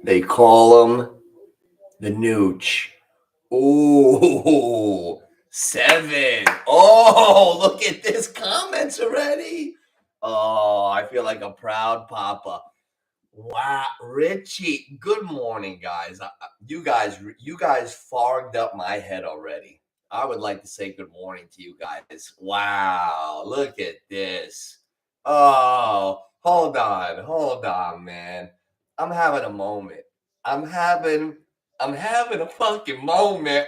They call him the NOOCH. Ooh, 7. Oh, look at this comments already. Oh, I feel like a proud papa. Wow, Richie. Good morning, guys. You guys fogged up my head already. I would like to say good morning to you guys. Wow, look at this. Oh, hold on, man. I'm having a moment. I'm having I'm having a fucking moment.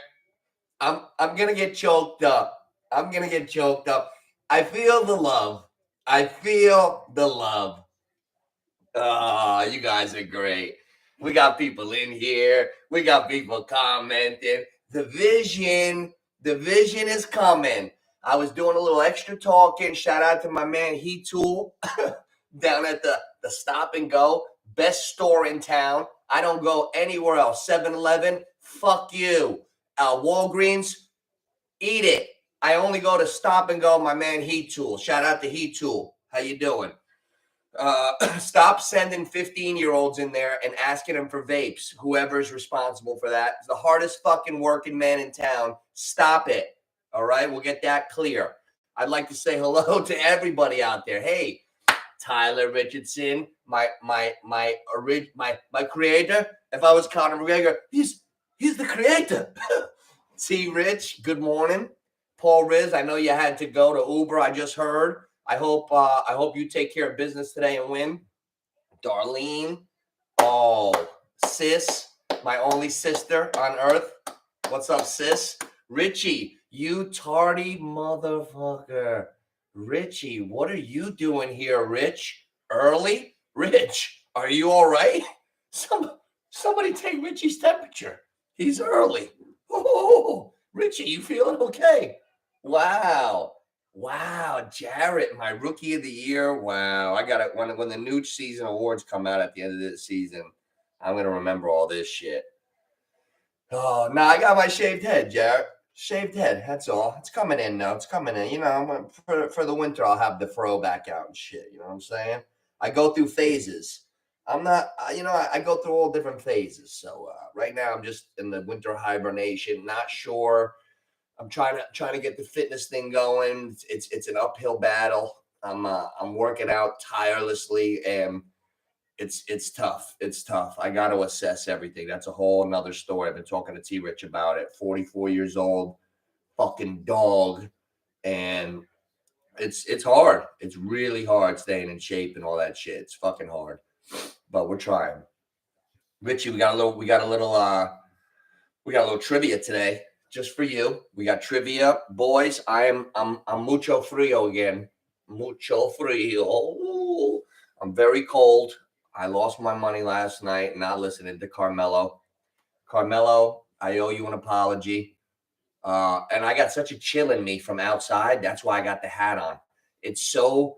I'm gonna get choked up. I'm gonna get choked up. I feel the love. I feel the love. Oh, you guys are great. We got people in here. We got people commenting. The vision is coming. I was doing a little extra talking. Shout out to my man Heat Tool down at the Stop and Go. Best store in town. I don't go anywhere else. 7-Eleven, fuck you. Walgreens, eat it. I only go to Stop and Go. My man Heat Tool. Shout out to Heat Tool. How you doing? Stop sending 15-year-olds in there and asking them for vapes. Whoever's responsible for that. It's the hardest fucking working man in town. Stop it. All right, we'll get that clear. I'd like to say hello to everybody out there. Hey, Tyler Richardson, my creator. If I was Conor McGregor, he's the creator. T Rich, good morning. Paul Riz, I know you had to go to Uber. I just heard. I hope you take care of business today and win. Darlene, oh, sis, my only sister on earth. What's up, sis? Richie, you tardy motherfucker. Richie, what are you doing here, Rich? Early? Rich, are you all right? Somebody take Richie's temperature. He's early. Oh, Richie, you feeling okay? Wow. Wow, Jarrett, my rookie of the year. Wow, I got it. When the NOOCH season awards come out at the end of this season, I'm gonna remember all this shit. Oh, no, I got my shaved head, Jarrett. Shaved head. That's all. It's coming in now. It's coming in. You know, for the winter, I'll have the fro back out and shit. You know what I'm saying? I go through phases. I'm not. I go through all different phases. So right now, I'm just in the winter hibernation. Not sure. I'm trying to get the fitness thing going. It's an uphill battle. I'm working out tirelessly, and it's tough. It's tough. I got to assess everything. That's a whole another story. I've been talking to T Rich about it. 44 years old, fucking dog, and it's hard. It's really hard staying in shape and all that shit. It's fucking hard, but we're trying. Richie, we got a little trivia today. Just for you. We got trivia. Boys, I'm mucho frio again. Mucho frio. I'm very cold. I lost my money last night not listening to Carmelo. Carmelo, I owe you an apology. And I got such a chill in me from outside. That's why I got the hat on. It's so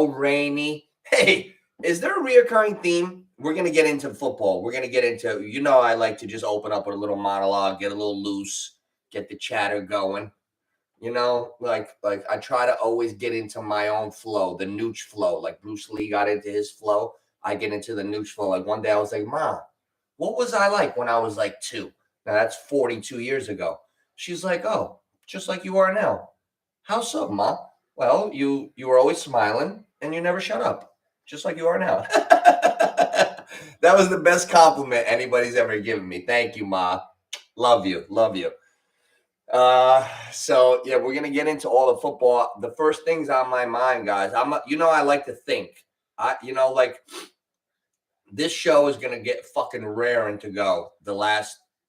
rainy. Hey, is there a reoccurring theme? We're gonna get into football. We're gonna get into, I like to just open up with a little monologue, get a little loose, get the chatter going. Like I try to always get into my own flow, the NOOCH flow. Like Bruce Lee got into his flow, I get into the NOOCH flow. Like one day I was like, Mom, what was I like when I was like 2? Now that's 42 years ago. She's like, oh, just like you are now. How so, Ma? Well, you were always smiling and you never shut up, just like you are now. That was the best compliment anybody's ever given me. Thank you, Ma. Love you. Love you. So yeah, we're gonna get into all the football. The first things on my mind, guys. I like to think. Like this show is gonna get fucking raring to go.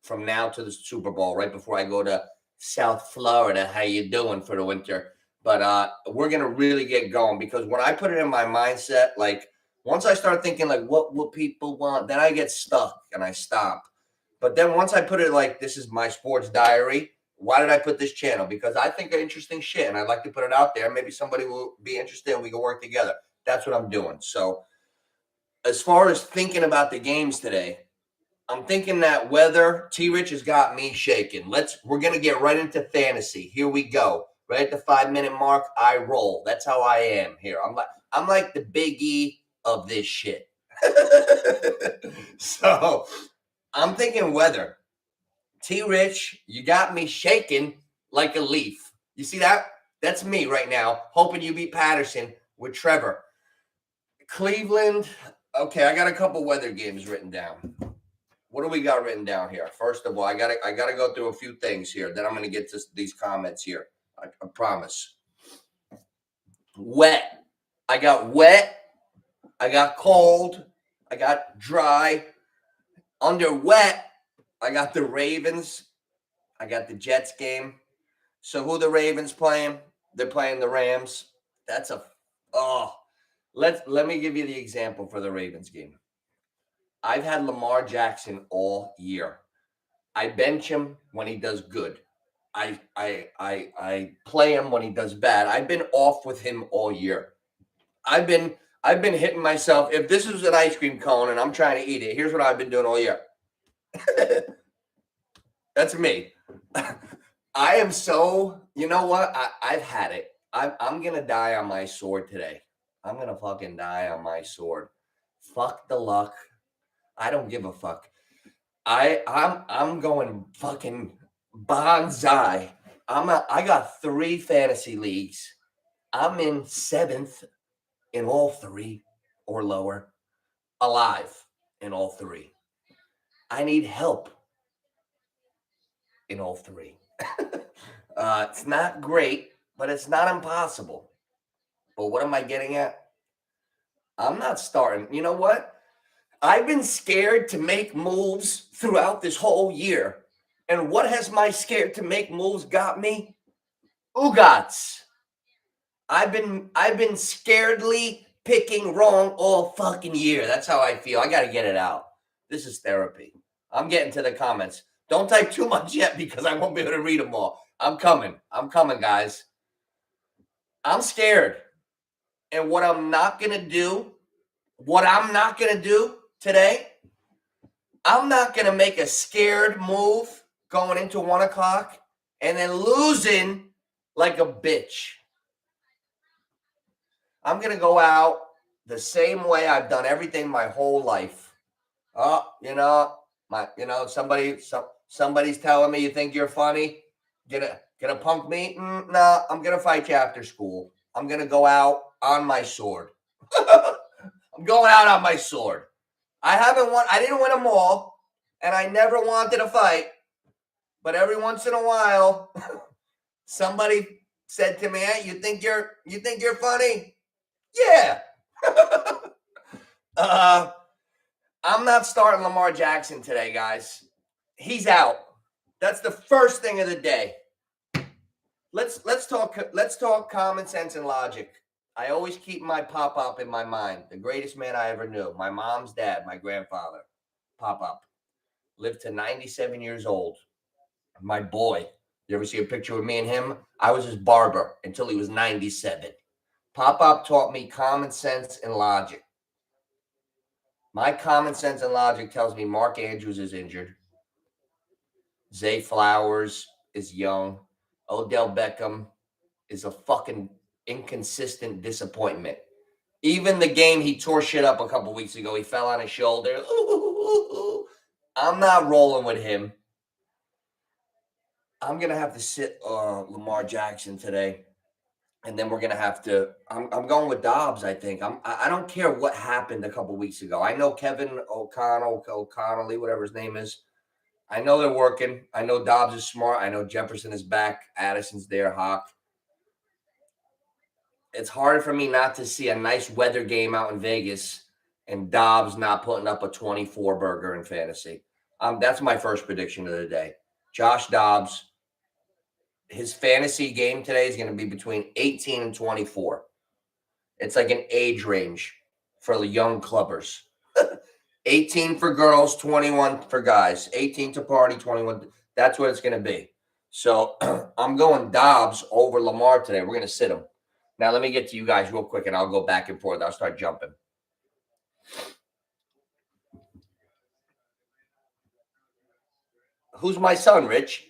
From now to the Super Bowl, right before I go to South Florida. How you doing for the winter? But we're gonna really get going because when I put it in my mindset, like once I start thinking like what will people want, then I get stuck and I stop. But then once I put it like this is my sports diary, why did I put this channel? Because I think of interesting shit and I'd like to put it out there. Maybe somebody will be interested and we can work together. That's what I'm doing. So as far as thinking about the games today, I'm thinking that weather, T-Rich has got me shaking. We're going to get right into fantasy. Here we go. Right at the 5-minute mark, I roll. That's how I am here. I'm like the Big E of this shit. So I'm thinking weather. T Rich, you got me shaking like a leaf. You see that? That's me right now, hoping you beat Patterson with Trevor. Cleveland. Okay, I got a couple weather games written down. What do we got written down here? First of all, I gotta go through a few things here. Then I'm gonna get to these comments here. I promise. Wet. I got wet. I got cold. I got dry. Under wet, I got the Ravens. I got the Jets game. So who the Ravens playing? They're playing the Rams. That's a oh. Let me give you the example for the Ravens game. I've had Lamar Jackson all year. I bench him when he does good. I play him when he does bad. I've been off with him all year. I've been hitting myself. If this is an ice cream cone and I'm trying to eat it, here's what I've been doing all year. That's me. I am so, you know what? I've had it. I'm going to die on my sword today. I'm going to fucking die on my sword. Fuck the luck. I don't give a fuck. I'm going fucking bonsai. I got 3 fantasy leagues. I'm in 7th in all 3 or lower. Alive in all 3. I need help in all 3. It's not great, but it's not impossible. But what am I getting at? I'm not starting. You know what? I've been scared to make moves throughout this whole year. And what has my scared to make moves got me? Ugats. I've been scaredly picking wrong all fucking year. That's how I feel. I got to get it out. This is therapy. I'm getting to the comments. Don't type too much yet because I won't be able to read them all. I'm coming, guys. I'm scared. And what I'm not going to do today, I'm not going to make a scared move going into 1 o'clock and then losing like a bitch. I'm going to go out the same way I've done everything my whole life. Oh, somebody's telling me you think you're funny. Gonna punk me? No, I'm gonna fight you after school. I'm gonna go out on my sword. I'm going out on my sword. I didn't win them all, and I never wanted a fight. But every once in a while, somebody said to me, "Hey, you think you're funny?" Yeah. I'm not starting Lamar Jackson today, guys. He's out. That's the first thing of the day. Let's talk common sense and logic. I always keep my pop-up in my mind. The greatest man I ever knew. My mom's dad, my grandfather. Pop-up. Lived to 97 years old. My boy. You ever see a picture with me and him? I was his barber until he was 97. Pop-up taught me common sense and logic. My common sense and logic tells me Mark Andrews is injured. Zay Flowers is young. Odell Beckham is a fucking inconsistent disappointment. Even the game he tore shit up a couple weeks ago, he fell on his shoulder. I'm not rolling with him. I'm going to have to sit Lamar Jackson today. And then we're going to have to I'm going with Dobbs, I think. I don't care what happened a couple weeks ago. I know Kevin O'Connelly, whatever his name is. I know they're working. I know Dobbs is smart. I know Jefferson is back. Addison's there, Hawk. It's hard for me not to see a nice weather game out in Vegas and Dobbs not putting up a 24 burger in fantasy. That's my first prediction of the day. Josh Dobbs, his fantasy game today is going to be between 18 and 24. It's like an age range for the young clubbers. 18 for girls, 21 for guys. 18 to party, 21. That's what it's going to be. So I'm going Dobbs over Lamar today. We're going to sit him. Now, let me get to you guys real quick, and I'll go back and forth. I'll start jumping. Who's my son, Rich?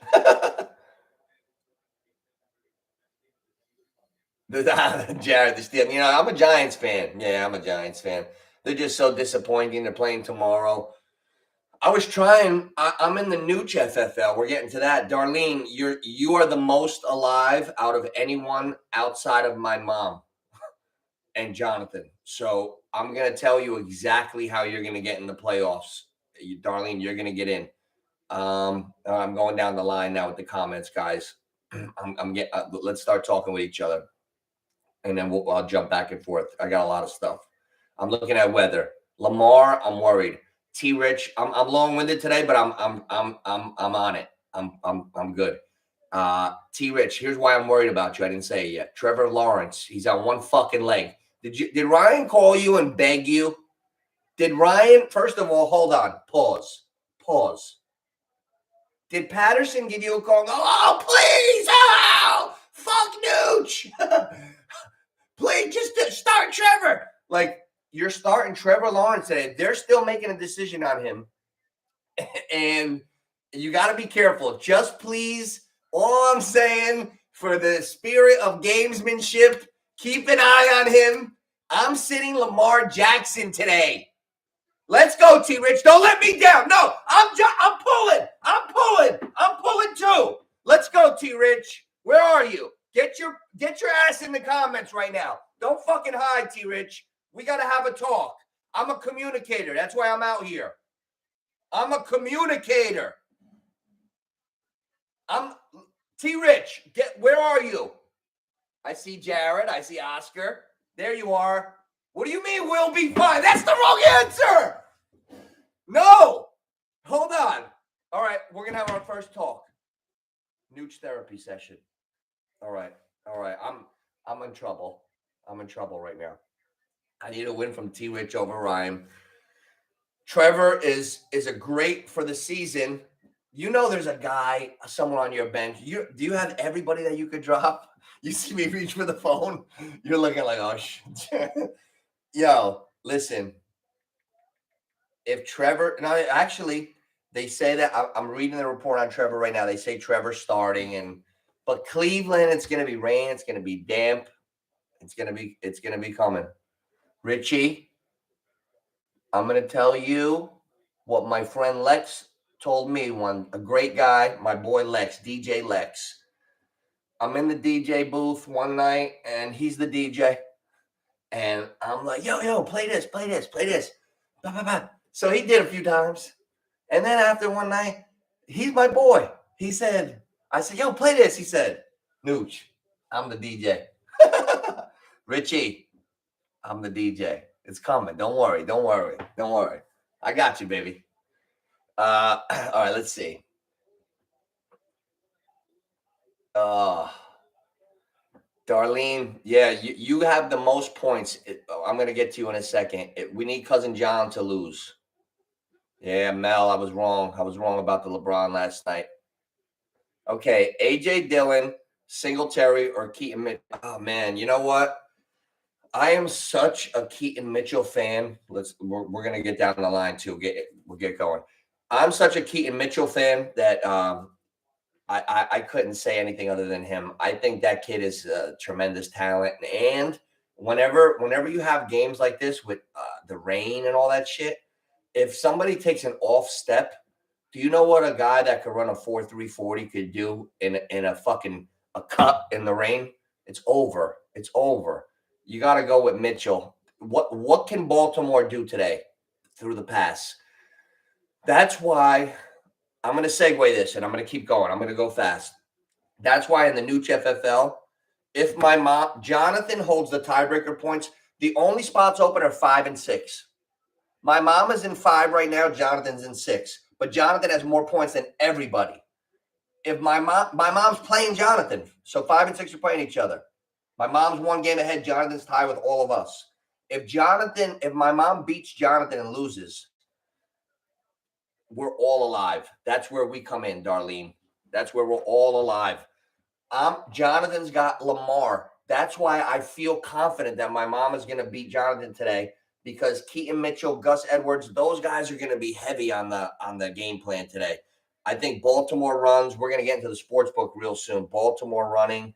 Jared the Steel. I'm a Giants fan. Yeah, I'm a Giants fan. They're just so disappointing. They're playing tomorrow. I was trying. I'm in the NOOCH FFL. We're getting to that. Darlene, you are the most alive out of anyone outside of my mom and Jonathan. So I'm gonna tell you exactly how you're gonna get in the playoffs. Darlene, you're gonna get in. I'm going down the line now with the comments, guys. Let's start talking with each other, and then I'll jump back and forth. I got a lot of stuff. I'm looking at weather. Lamar, I'm worried. T. Rich, I'm long-winded today, but I'm on it. I'm good. T. Rich, here's why I'm worried about you. I didn't say it yet. Trevor Lawrence, he's on one fucking leg. Did Ryan call you and beg you? Did Ryan? First of all, hold on. Pause. Did Patterson give you a call? Oh, please! Oh, fuck NOOCH! Please, just start Trevor. Like, you're starting Trevor Lawrence today. They're still making a decision on him. And you got to be careful. Just please, all I'm saying, for the spirit of gamesmanship, keep an eye on him. I'm sitting Lamar Jackson today. Let's go, T. Rich. Don't let me down. No, I'm pulling too. Let's go, T. Rich. Where are you? Get your ass in the comments right now. Don't fucking hide, T. Rich. We got to have a talk. I'm a communicator. That's why I'm out here. I'm a communicator. I'm T. Rich. Where are you? I see Jared. I see Oscar. There you are. What do you mean we'll be fine? That's the wrong answer. No. Hold on. All right. We're going to have our first talk. NOOCH therapy session. All right. I'm in trouble. I'm in trouble right now. I need a win from T. Rich over Ryan. Trevor is a great for the season. You know there's a guy, someone on your bench. Do you have everybody that you could drop? You see me reach for the phone? You're looking like, oh, shit. Yo, listen. If Trevor – no, actually, they say that – I'm reading the report on Trevor right now. They say Trevor's starting. But Cleveland, it's going to be rain. It's going to be damp. It's going to be coming. Richie, I'm going to tell you what my friend Lex told me, a great guy, my boy Lex, DJ Lex. I'm in the DJ booth one night, and he's the DJ. And I'm like, yo, play this. Bah, bah, bah. So he did a few times. And then after one night, he's my boy. I said, yo, play this. He said, NOOCH, I'm the DJ. Richie, I'm the DJ. It's coming. Don't worry. I got you, baby. All right, let's see. Darlene, yeah, you have the most points. I'm going to get to you in a second. We need Cousin John to lose. Yeah, Mel, I was wrong. I was wrong about the LeBron last night. Okay, A.J. Dillon, Singletary, or Keaton Mitchell. Oh, man, you know what? I am such a Keaton Mitchell fan. We're going to get down the line, too. We'll get going. I'm such a Keaton Mitchell fan that I couldn't say anything other than him. I think that kid is a tremendous talent. And whenever you have games like this with the rain and all that shit, if somebody takes an off step, do you know what a guy that could run a 4.340 could do in a fucking cut in the rain? It's over. You got to go with Mitchell. What can Baltimore do today through the pass? That's why I'm going to segue this, and I'm going to keep going. I'm going to go fast. That's why in the NOOCH FFL, if Jonathan holds the tiebreaker points, the only spots open are 5 and 6. My mom is in 5 right now. Jonathan's in 6. But Jonathan has more points than everybody. If my mom's playing Jonathan, so 5 and 6 are playing each other. My mom's one game ahead. Jonathan's tied with all of us. If my mom beats Jonathan and loses, we're all alive. That's where we come in, Darlene. That's where we're all alive. Jonathan's got Lamar. That's why I feel confident that my mom is going to beat Jonathan today, because Keaton Mitchell, Gus Edwards, those guys are going to be heavy on the game plan today. I think Baltimore runs. We're going to get into the sports book real soon. Baltimore running.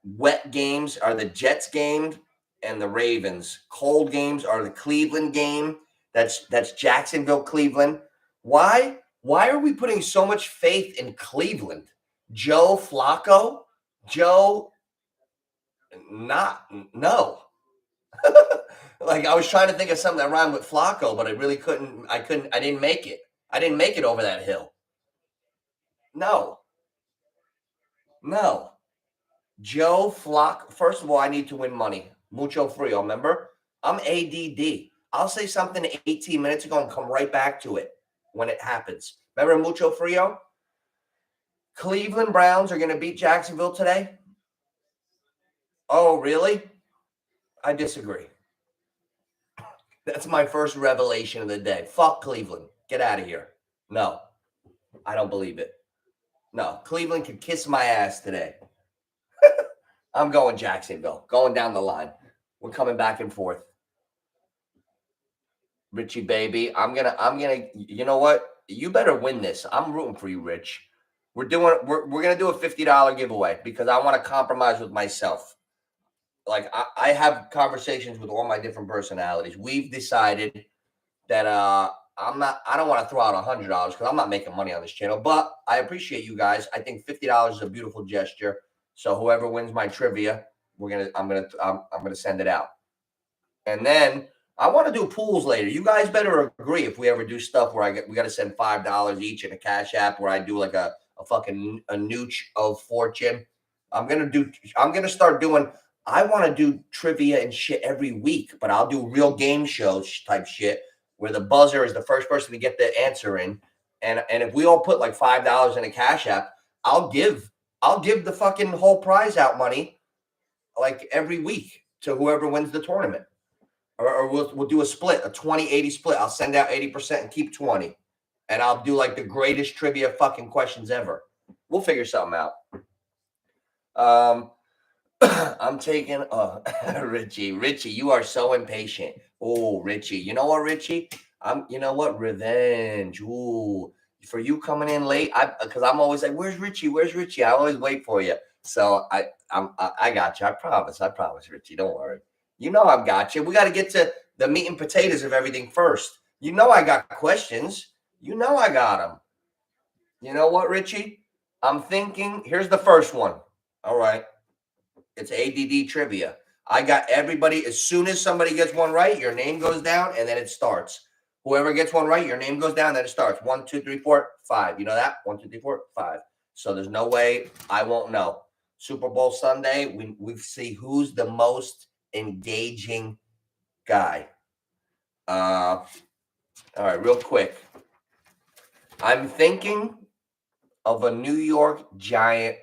Wet games are the Jets game and the Ravens. Cold games are the Cleveland game. That's Jacksonville, Cleveland. Why are we putting so much faith in Cleveland? Joe Flacco? Joe, no. Like, I was trying to think of something that rhymed with Flacco, but I really couldn't. I didn't make it. I didn't make it over that hill. No. Joe Flacco. First of all, I need to win money. Mucho frio, remember? I'm ADD. I'll say something 18 minutes ago and come right back to it when it happens. Remember Mucho frio? Cleveland Browns are going to beat Jacksonville today? Oh, really? I disagree. That's my first revelation of the day. Fuck Cleveland. Get out of here. No, I don't believe it. No, Cleveland could kiss my ass today. I'm going Jacksonville. Going down the line. We're coming back and forth. Richie, baby, I'm gonna. You know what? You better win this. I'm rooting for you, Rich. We're gonna do a $50 giveaway because I want to compromise with myself. Like, I have conversations with all my different personalities. We've decided that I don't want to throw out $100 because I'm not making money on this channel, but I appreciate you guys. I think $50 is a beautiful gesture. So whoever wins my trivia, I'm gonna send it out. And then I want to do pools later. You guys better agree if we ever do stuff where we got to send $5 each in a Cash App where I do like a fucking a NOOCH of fortune. I'm gonna start doing. I want to do trivia and shit every week, but I'll do real game shows type shit where the buzzer is the first person to get the answer in. And if we all put like $5 in a Cash App, I'll give the fucking whole prize out money like every week to whoever wins the tournament. Or we'll do a split, a 20-80 split. I'll send out 80% and keep 20. And I'll do like the greatest trivia fucking questions ever. We'll figure something out. I'm taking Richie, you are so impatient. Oh, Richie. You know what, Richie? You know what? Revenge. Ooh. For you coming in late, because I'm always like, where's Richie? Where's Richie? I always wait for you. So I got you. I promise, Richie. Don't worry. You know I've got you. We got to get to the meat and potatoes of everything first. You know I got questions. You know I got them. You know what, Richie? I'm thinking, here's the first one. All right. It's ADD trivia. I got everybody. As soon as somebody gets one right, your name goes down and then it starts. Whoever gets one right, your name goes down, then it starts. 1, 2, 3, 4, 5. You know that? 1, 2, 3, 4, 5. So there's no way I won't know. Super Bowl Sunday, we see who's the most engaging guy. All right, real quick. I'm thinking of a New York Giant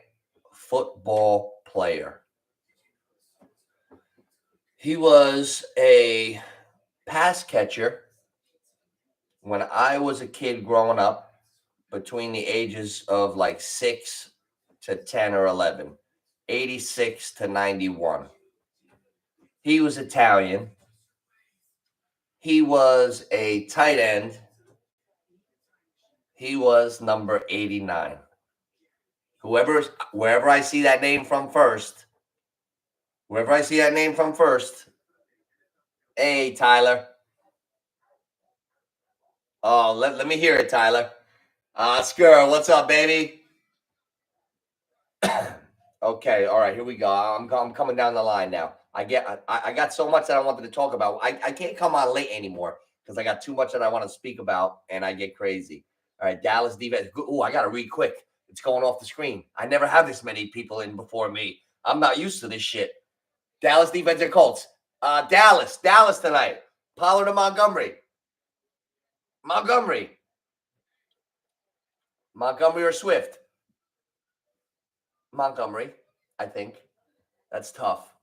football player. He was a pass catcher when I was a kid growing up between the ages of like 6 to 10 or 11, 86 to 91. He was Italian. He was a tight end. He was number 89. Wherever I see that name from first. Hey, Tyler. Oh, let me hear it, Tyler. Oscar, what's up, baby? Okay, all right, here we go. I'm coming down the line now. I got so much that I wanted to talk about. I can't come on late anymore because I got too much that I want to speak about, and I get crazy. All right, Dallas defense. Oh, I got to read quick. It's going off the screen. I never had this many people in before me. I'm not used to this shit. Dallas defense and Colts. Dallas tonight. Pollard to Montgomery. Montgomery or Swift? Montgomery, I think. That's tough.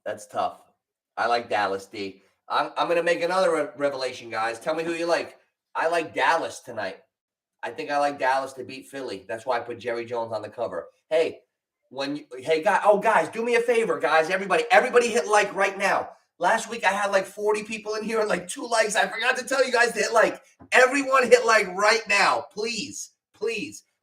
I like Dallas, D. I'm going to make another revelation, guys. Tell me who you like. I like Dallas tonight. I think I like Dallas to beat Philly. That's why I put Jerry Jones on the cover. Hey, guys, do me a favor, guys. Everybody hit like right now. Last week I had like 40 people in here and like 2 likes. I forgot to tell you guys to hit like. Everyone hit like right now. Please.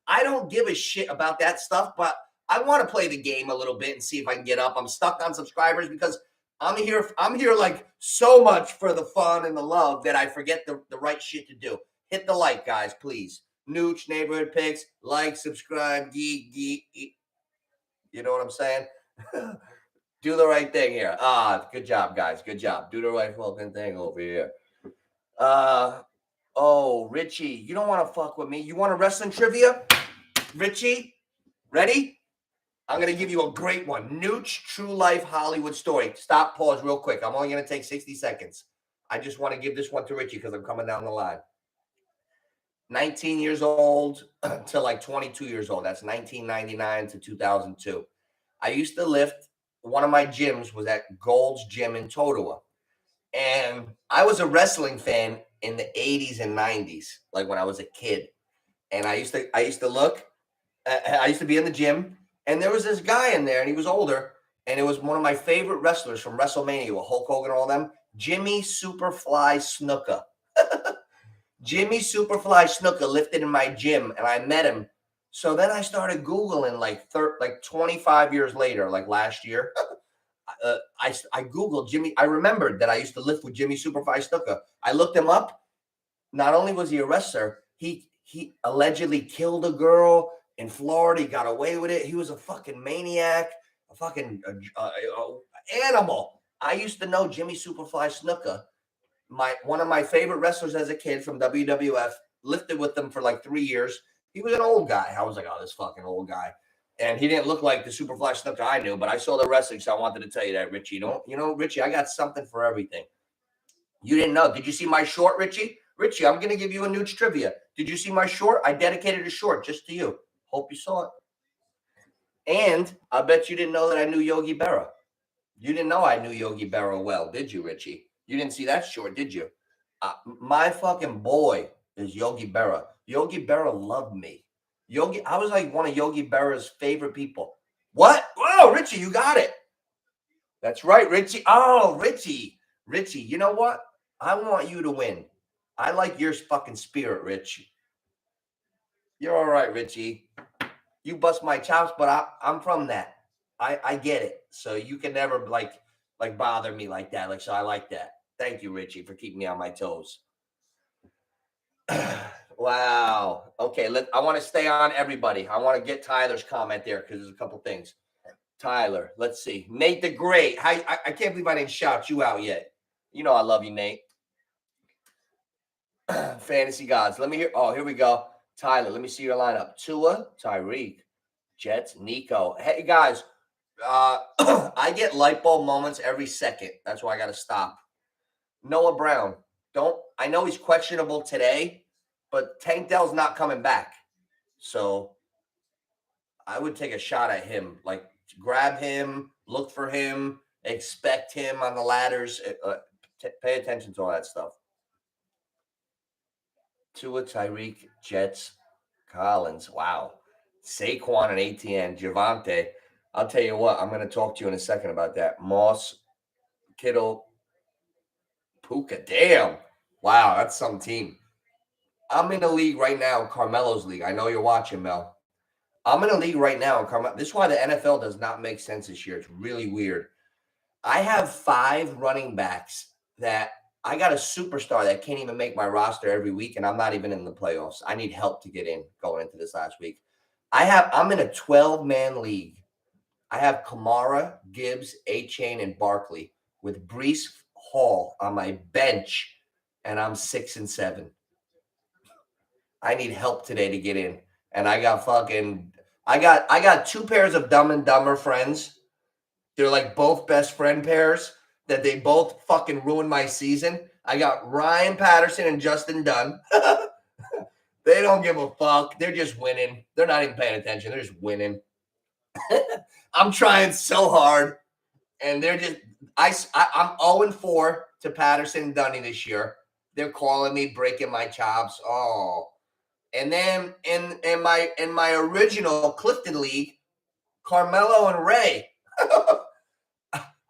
I don't give a shit about that stuff, but I want to play the game a little bit and see if I can get up. I'm stuck on subscribers because I'm here like so much for the fun and the love that I forget the right shit to do. Hit the like, guys, please. Nooch Neighborhood Picks, like, subscribe, geek. You know what I'm saying? Do the right thing here. Good job, guys. Good job. Do the right fucking thing over here. Oh, Richie, you don't want to fuck with me. You want a wrestling trivia? Richie, ready? I'm going to give you a great one. Nooch True Life Hollywood Story. Stop, pause real quick. I'm only going to take 60 seconds. I just want to give this one to Richie because I'm coming down the line. 19 years old to like 22 years old. That's 1999 to 2002. I used to lift. One of my gyms was at Gold's Gym in Totowa. And I was a wrestling fan in the 80s and 90s, like when I was a kid. And I used to look, I used to be in the gym, and there was this guy in there, and he was older, and it was one of my favorite wrestlers from WrestleMania with Hulk Hogan and all them, Jimmy Superfly Snuka. Jimmy Superfly Snuka lifted in my gym, and I met him. So then I started Googling like 25 years later, like last year. I Googled Jimmy. I remembered that I used to lift with Jimmy Superfly Snuka. I looked him up. Not only was he a wrestler, he allegedly killed a girl in Florida. He got away with it. He was a fucking maniac, a fucking animal. I used to know Jimmy Superfly Snuka. One of my favorite wrestlers as a kid from WWF. Lifted with them for like 3 years. He was an old guy. I was like, oh, this fucking old guy. And he didn't look like the Superfly Snuka I knew, but I saw the wrestling, so I wanted to tell you that, Richie. Richie, I got something for everything. You didn't know. Did you see my short, Richie? Richie, I'm going to give you a Nooch trivia. Did you see my short? I dedicated a short just to you. Hope you saw it. And I bet you didn't know that I knew Yogi Berra. You didn't know I knew Yogi Berra well, did you, Richie? You didn't see that short, did you? My fucking boy is Yogi Berra. Yogi Berra loved me. I was like one of Yogi Berra's favorite people. What? Oh, Richie, you got it. That's right, Richie. Oh, Richie, you know what? I want you to win. I like your fucking spirit, Rich. You're all right, Richie. You bust my chops, but I'm from that. I get it. So you can never like bother me like that. So I like that. Thank you, Richie, for keeping me on my toes. Wow. Okay, I want to stay on everybody. I want to get Tyler's comment there because there's a couple things. Tyler, let's see. Nate the Great. I can't believe I didn't shout you out yet. You know I love you, Nate. Fantasy Gods. Let me hear. Oh, here we go. Tyler, let me see your lineup. Tua, Tyreek, Jets, Nico. Hey, guys, I get light bulb moments every second. That's why I got to stop. Noah Brown. I know he's questionable today, but Tank Dell's not coming back. So I would take a shot at him. Like, grab him, look for him, expect him on the ladders. Pay attention to all that stuff. Tua, Tyreek, Jets, Collins. Wow. Saquon and ATN, Javante. I'll tell you what, I'm going to talk to you in a second about that. Moss, Kittle, Puka. Damn. Wow, that's some team. I'm in a league right now, Carmelo's league. I know you're watching, Mel. I'm in a league right now. This is why the NFL does not make sense this year. It's really weird. I have 5 running backs that I got a superstar that can't even make my roster every week, and I'm not even in the playoffs. I need help to get in going into this last week. I'm in a 12-man league. I have Kamara, Gibbs, A-Chain, and Barkley with Breece Hall on my bench, and I'm 6-7. I need help today to get in. And I got 2 pairs of Dumb and Dumber friends. They're like both best friend pairs that they both fucking ruined my season. I got Ryan Patterson and Justin Dunn. They don't give a fuck. They're just winning. They're not even paying attention. They're just winning. I'm trying so hard. And they're just I'm 0-4 to Patterson and Dunny this year. They're calling me, breaking my chops. Oh. And then in my original Clifton League, Carmelo and Ray.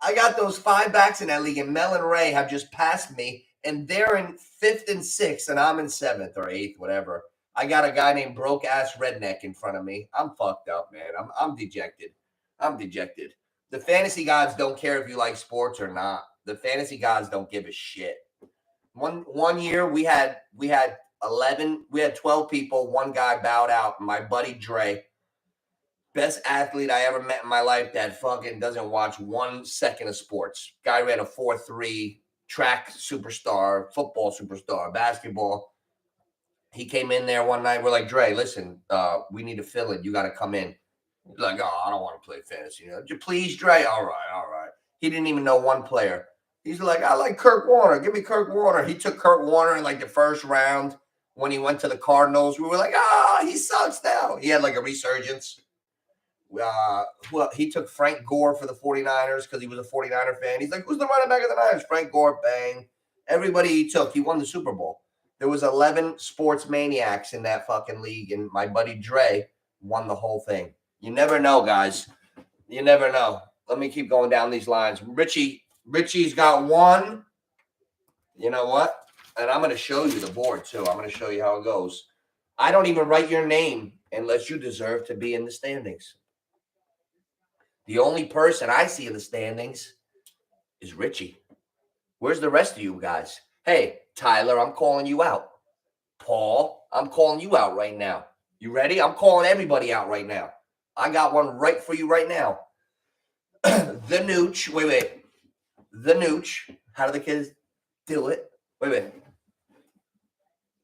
I got those 5 backs in that league, and Mel and Ray have just passed me, and they're in 5th and 6th, and I'm in 7th or 8th, whatever. I got a guy named Broke Ass Redneck in front of me. I'm fucked up, man. I'm dejected. I'm dejected. The fantasy gods don't care if you like sports or not. The fantasy gods don't give a shit. One year we had 12 people. One guy bowed out. My buddy Dre, best athlete I ever met in my life, that fucking doesn't watch 1 second of sports. Guy ran a 4.3, track superstar, football superstar, basketball. He came in there one night. We're like, Dre, listen, we need to fill it. You got to come in. He's like, oh, I don't want to play fantasy. Please, Dre. All right. He didn't even know one player. He's like, I like Kurt Warner. Give me Kurt Warner. He took Kurt Warner in like the first round when he went to the Cardinals. We were like, he sucks now. He had like a resurgence. Well, he took Frank Gore for the 49ers because he was a 49er fan. He's like, who's the running back of the Niners? Frank Gore, bang. Everybody he took, he won the Super Bowl. There was 11 sports maniacs in that fucking league, and my buddy Dre won the whole thing. You never know, guys. You never know. Let me keep going down these lines. Richie's got one. You know what? And I'm going to show you the board, too. I'm going to show you how it goes. I don't even write your name unless you deserve to be in the standings. The only person I see in the standings is Richie. Where's the rest of you guys? Hey, Tyler, I'm calling you out. Paul, I'm calling you out right now. You ready? I'm calling everybody out right now. I got one right for you right now. The NOOCH. Wait. The NOOCH. How do the kids do it? Wait.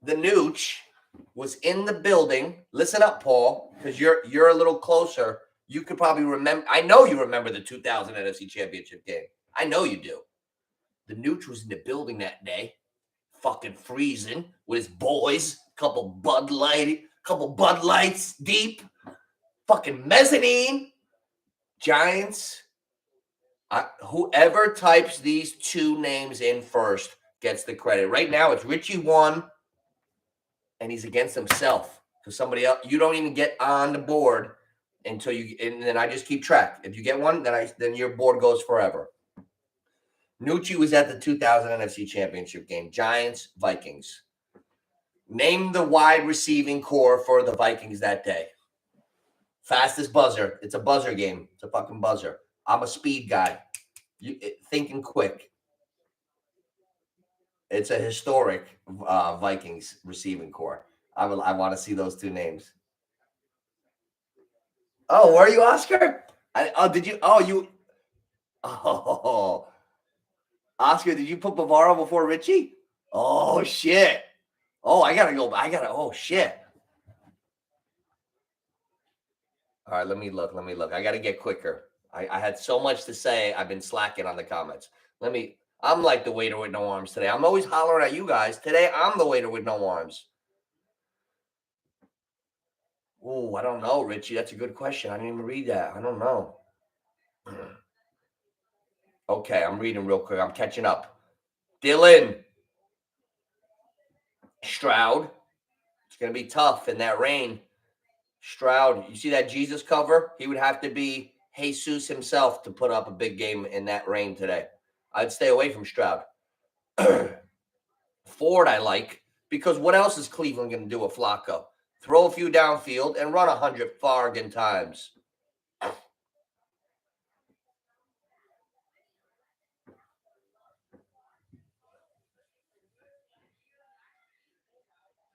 The NOOCH was in the building. Listen up, Paul, because you're a little closer. You could probably remember. I know you remember the 2000 NFC Championship game. I know you do. The NOOCH was in the building that day, fucking freezing with his boys, couple Bud Lights deep, fucking mezzanine, Giants. Whoever types these two names in first gets the credit. Right now, it's Richie 1, and he's against himself because somebody else. You don't even get on the board until you, and then I just keep track. If you get one, then your board goes forever. Nucci was at the 2000 NFC Championship game. Giants, Vikings. Name the wide receiving core for the Vikings that day. Fastest buzzer. It's a buzzer game. It's a fucking buzzer. I'm a speed guy. Thinking quick. It's a historic Vikings receiving core. I want to see those two names. Oh, where are you, Oscar? Did you? Oh, you. Oh. Oscar, did you put Bavaro before Richie? Oh, shit. Oh, oh, shit. All right, let me look. I got to get quicker. I had so much to say. I've been slacking on the comments. I'm like the waiter with no arms today. I'm always hollering at you guys. Today, I'm the waiter with no arms. Oh, I don't know, Richie. That's a good question. I didn't even read that. I don't know. Okay, I'm reading real quick. I'm catching up. Dylan. Stroud. It's going to be tough in that rain. Stroud, you see that Jesus cover? He would have to be Jesus himself to put up a big game in that rain today. I'd stay away from Stroud. Ford, I like, because what else is Cleveland going to do with Flacco? Throw a few downfield and run 100 fargan times.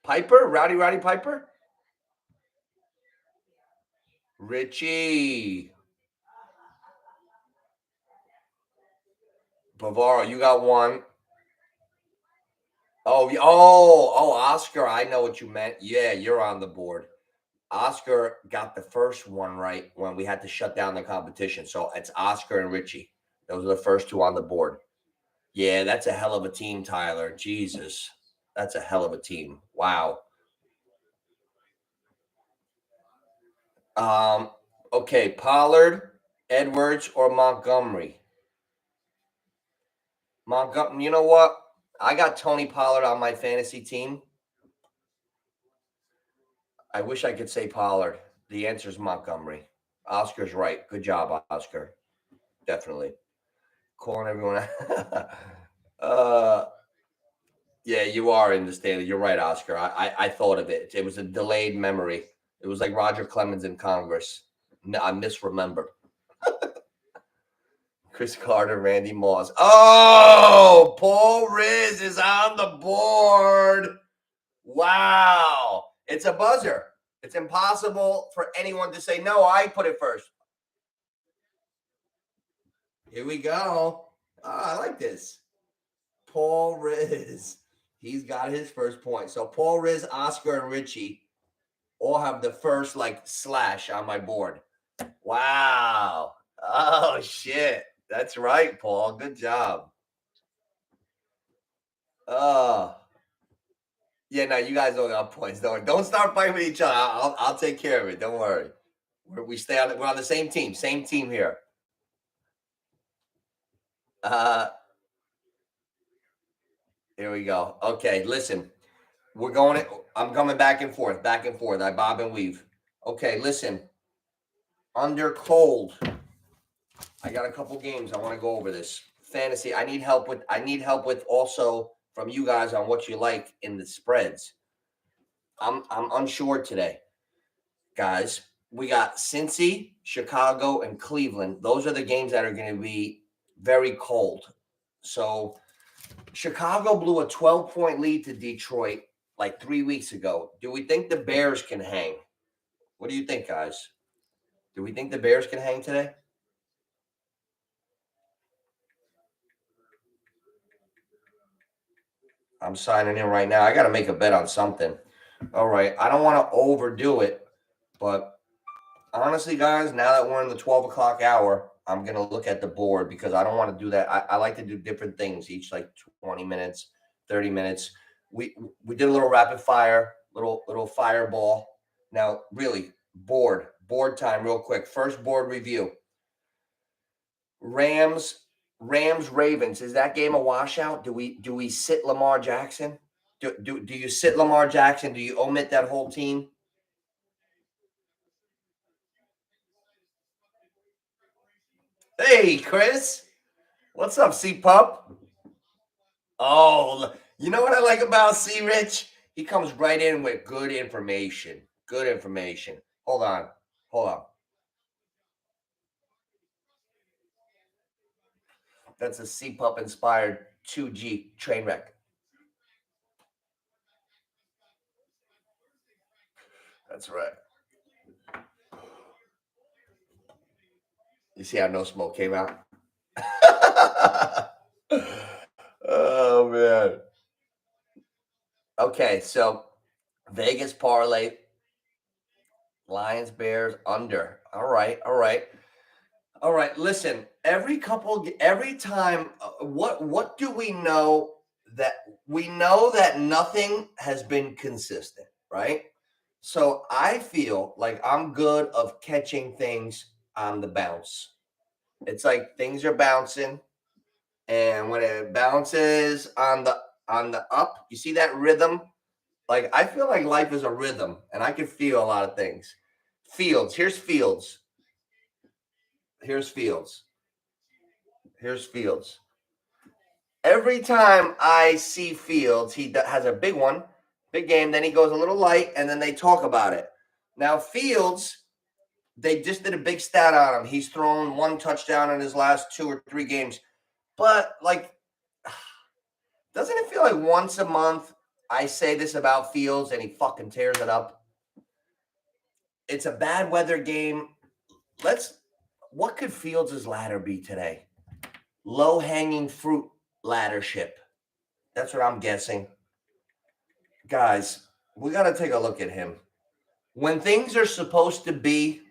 Piper? Rowdy Piper? Richie. Bavaro, you got one. Oh, Oscar, I know what you meant. Yeah, you're on the board. Oscar got the first one right when we had to shut down the competition. So it's Oscar and Richie. Those are the first two on the board. Yeah, that's a hell of a team, Tyler. Jesus. That's a hell of a team. Wow. Okay, Pollard, Edwards, or Montgomery? Montgomery, you know what? I got Tony Pollard on my fantasy team. I wish I could say Pollard. The answer is Montgomery. Oscar's right. Good job, Oscar. Definitely. Calling everyone. Yeah, you are in the standing. You're right, Oscar. I thought of it. It was a delayed memory. It was like Roger Clemens in Congress. No, I misremembered. Chris Carter, Randy Moss. Oh, Paul Riz is on the board. Wow. It's a buzzer. It's impossible for anyone to say, no, I put it first. Here we go. Oh, I like this. Paul Riz. He's got his first point. So Paul Riz, Oscar, and Richie all have the first slash on my board. Wow. Oh, shit. That's right, Paul. Good job. Yeah, no, you guys don't got points. Don't start fighting with each other. I'll take care of it. Don't worry. We're on the same team. Same team here. Here we go. Okay, listen. I'm coming back and forth. I bob and weave. Okay, listen. Under cold. I got a couple games. I want to go over this. Fantasy. I need help with also from you guys on what you like in the spreads. I'm unsure today. Guys, we got Cincy, Chicago, and Cleveland. Those are the games that are going to be very cold. So Chicago blew a 12-point lead to Detroit like 3 weeks ago. Do we think the Bears can hang? What do you think, guys? Do we think the Bears can hang today? I'm signing in right now. I got to make a bet on something. All right. I don't want to overdo it, but honestly, guys, now that we're in the 12 o'clock hour, I'm going to look at the board because I don't want to do that. I like to do different things each, like 20 minutes, 30 minutes. We did a little rapid fire, little fireball. Now, really, board time real quick. First board review. Rams, Ravens. Is that game a washout? Do we sit Lamar Jackson? Do you sit Lamar Jackson? Do you omit that whole team? Hey, Chris. What's up, C-Pup? Oh, you know what I like about C-Rich? He comes right in with good information. Good information. Hold on. That's a C-Pup inspired 2G train wreck. That's right. You see how no smoke came out? Oh, man. Okay, so Vegas parlay. Lions, Bears, under. All right. Listen, every time, what do we know? That we know that nothing has been consistent, right? So I feel like I'm good of catching things on the bounce. It's like things are bouncing, and when it bounces on the up, you see that rhythm? Like I feel like life is a rhythm, and I can feel a lot of things. Fields. Here's Fields. Every time I see Fields, he has a big game. Then he goes a little light, and then they talk about it. Now Fields, they just did a big stat on him. He's thrown 1 touchdown in his last 2 or 3 games. But doesn't it feel like once a month I say this about Fields and he fucking tears it up? It's a bad weather game. What could Fields' ladder be today? Low-hanging fruit laddership. That's what I'm guessing. Guys, we got to take a look at him. When things are supposed to be,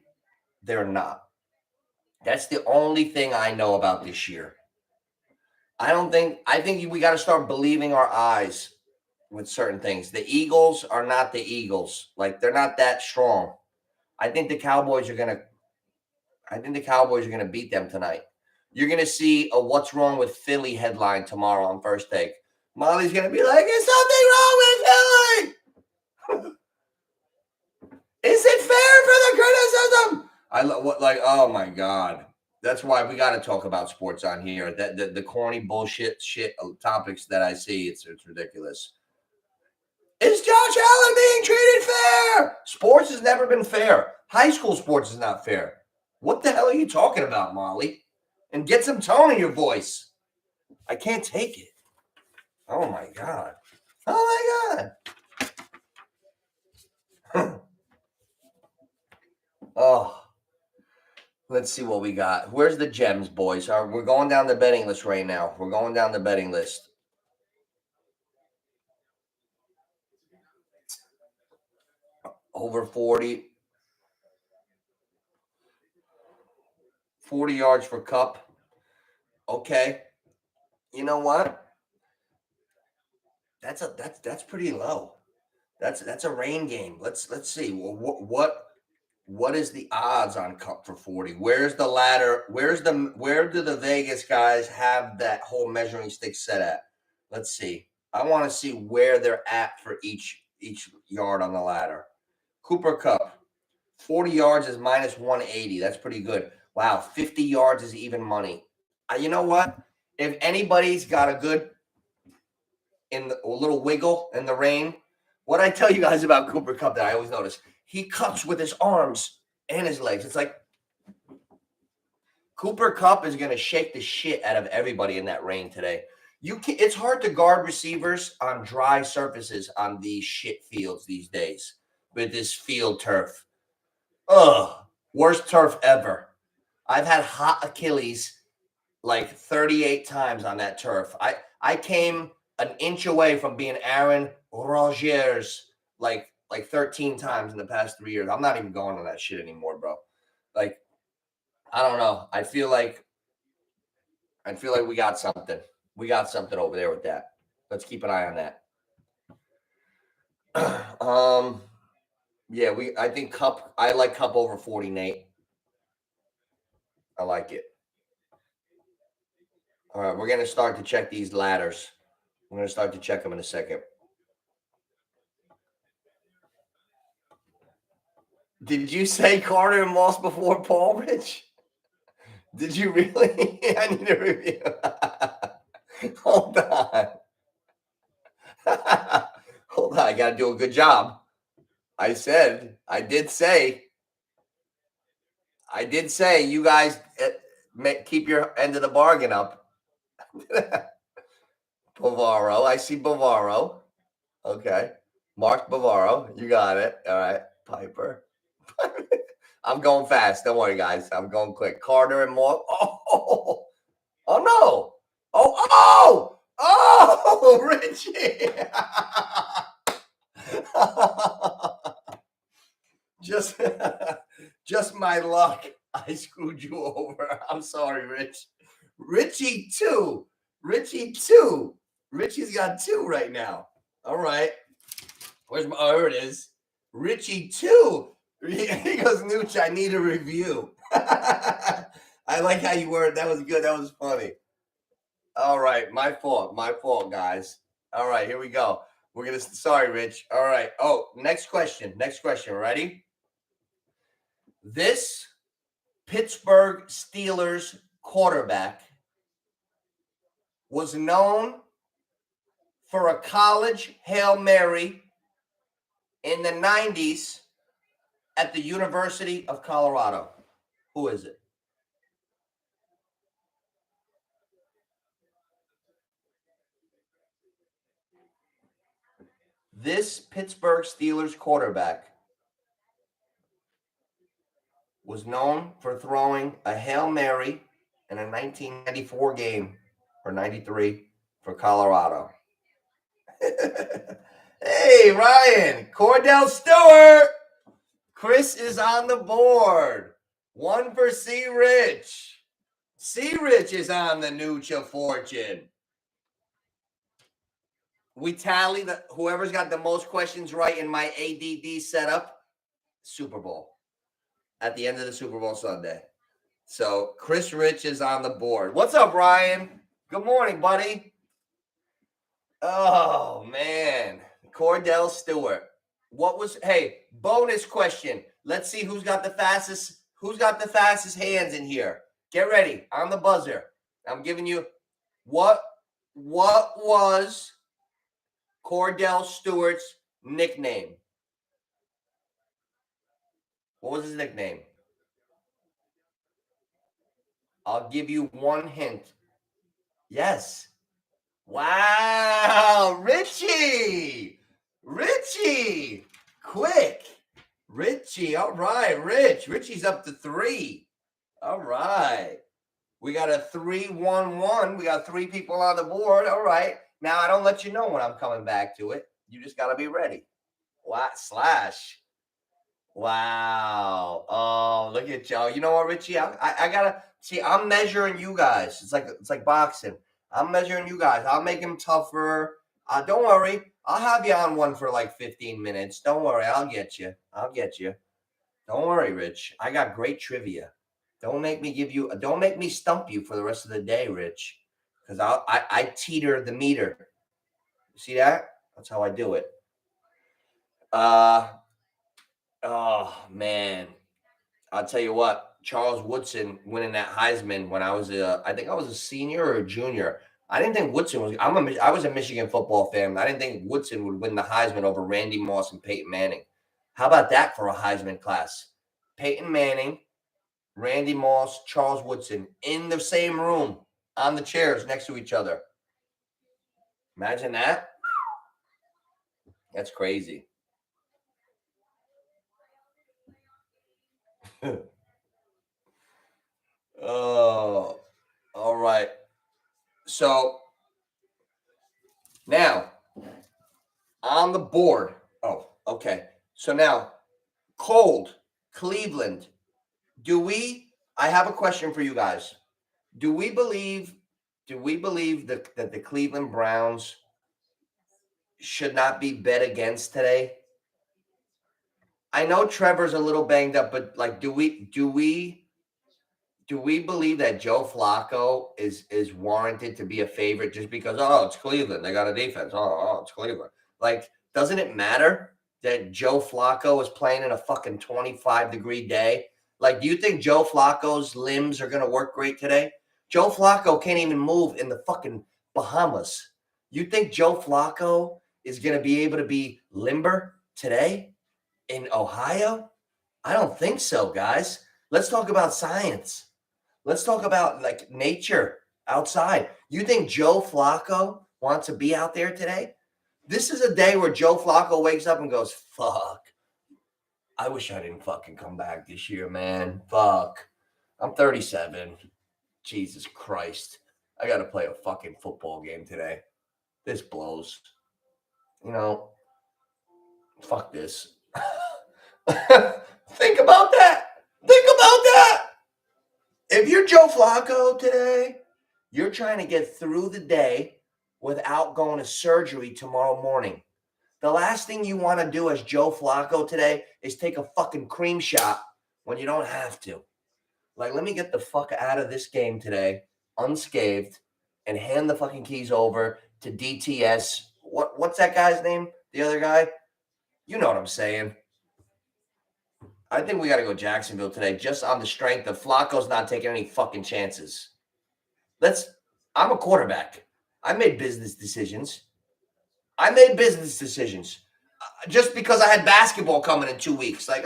they're not. That's the only thing I know about this year. I think we got to start believing our eyes with certain things. The Eagles are not the Eagles. Like, they're not that strong. I think the Cowboys are going to beat them tonight. You're going to see a What's Wrong with Philly headline tomorrow on First Take. Molly's going to be like, is something wrong with Philly? Is it fair for the criticism? Oh my God. That's why we got to talk about sports on here. That the corny bullshit topics that I see, it's ridiculous. Is Josh Allen being treated fair? Sports has never been fair. High school sports is not fair. What the hell are you talking about, Molly? And get some tone in your voice. I can't take it. Oh my God. Oh my God. Oh. Let's see what we got. Where's the gems, boys? We're going down the betting list right now. We're going down the betting list. Over 40. 40 yards for Cup. Okay. You know what? That's pretty low. That's a rain game. Let's see. Well, what is the odds on Cup for 40? Where's the ladder? Where do the Vegas guys have that whole measuring stick set at? Let's see. I want to see where they're at for each yard on the ladder. Cooper Cup, 40 yards is minus 180. That's pretty good. Wow, 50 yards is even money. You know what? If anybody's got a good a little wiggle in the rain, what I tell you guys about Cooper Cup that I always notice, he cuts with his arms and his legs. It's like Cooper Cup is going to shake the shit out of everybody in that rain today. It's hard to guard receivers on dry surfaces on these shit fields these days with this field turf. Ugh, worst turf ever. I've had hot Achilles like 38 times on that turf. I came an inch away from being Aaron Rodgers like 13 times in the past 3 years. I'm not even going on that shit anymore, bro. Like, I don't know. I feel like we got something. We got something over there with that. Let's keep an eye on that. Yeah, I think Cup. I like Cup over 40, Nate. I like it. All right, we're gonna start to check these ladders. I'm gonna start to check them in a second. Did you say Carter and Moss before Paul, Rich? Did you really? I need a review. Hold on. Hold on. I got to do a good job. I did say you guys keep your end of the bargain up. Bavaro. I see Bavaro. Okay. Mark Bavaro. You got it. All right. Piper. I'm going fast. Don't worry, guys. I'm going quick. Carter and Moore. Oh no. Oh, Richie. just my luck. I screwed you over. I'm sorry, Rich. Richie 2. Richie's got 2 right now. All right. Here it is. Richie 2. He goes, Nooch, I need a review. I like how you were. That was good. That was funny. All right. My fault, guys. All right. Here we go. Sorry, Rich. All right. Oh, next question. Ready? This Pittsburgh Steelers quarterback was known for a college Hail Mary in the 90s at the University of Colorado. Who is it? This Pittsburgh Steelers quarterback was known for throwing a Hail Mary in a 1994 game or 93 for Colorado. Hey, Ryan, Cordell Stewart. Chris is on the board. 1 for C. Rich. C. Rich is on the NOOCH of Fortune. We tally whoever's got the most questions right in my ADD setup, Super Bowl. At the end of the Super Bowl Sunday. So Chris Rich is on the board. What's up, Ryan? Good morning, buddy. Oh, man. Cordell Stewart. Hey, bonus question. Let's see who's got the fastest hands in here. Get ready. On the buzzer. I'm giving you what was Cordell Stewart's nickname? What was his nickname? I'll give you one hint. Yes. Wow, Richie. Quick. Richie. All right, Rich. Richie's up to 3. All right. We got a 3-1-1. We got 3 people on the board. All right. Now I don't let you know when I'm coming back to it. You just got to be ready. What? Slash. Wow. Oh, look at y'all. You know what, Richie? I gotta see. I'm measuring you guys. It's like boxing. I'm measuring you guys. I'll make him tougher. Don't worry. I'll have you on one for like 15 minutes. Don't worry. I'll get you. Don't worry, Rich. I got great trivia. Don't make me stump you for the rest of the day, Rich. Because I teeter the meter. See that? That's how I do it. Oh man. I'll tell you what, Charles Woodson winning that Heisman when I think I was a senior or a junior. I didn't think Woodson was. I was a Michigan football fan. I didn't think Woodson would win the Heisman over Randy Moss and Peyton Manning. How about that for a Heisman class? Peyton Manning, Randy Moss, Charles Woodson in the same room on the chairs next to each other. Imagine that. That's crazy. Oh, all right. So now on the board. Oh, okay. So now, cold, Cleveland. I have a question for you guys. Do we believe that the Cleveland Browns should not be bet against today? I know Trevor's a little banged up, but like, do we believe that Joe Flacco is warranted to be a favorite just because it's Cleveland, they got a defense. It's Cleveland. Like, doesn't it matter that Joe Flacco is playing in a fucking 25-degree day? Like, do you think Joe Flacco's limbs are gonna work great today? Joe Flacco can't even move in the fucking Bahamas. You think Joe Flacco is gonna be able to be limber today in Ohio? I don't think so, guys. Let's talk about science. Let's talk about like nature outside. You think Joe Flacco wants to be out there today? This is a day where Joe Flacco wakes up and goes, fuck. I wish I didn't fucking come back this year, man. Fuck. I'm 37. Jesus Christ. I got to play a fucking football game today. This blows. You know, fuck this. Think about that. If you're Joe Flacco today, you're trying to get through the day without going to surgery tomorrow morning. The last thing you want to do as Joe Flacco today is take a fucking cream shot when you don't have to. Like, let me get the fuck out of this game today unscathed and hand the fucking keys over to DTS. What's that guy's name? The other guy? You know what I'm saying. I think we got to go Jacksonville today just on the strength of Flacco's not taking any fucking chances. I'm a quarterback. I made business decisions. Just because I had basketball coming in 2 weeks. Like,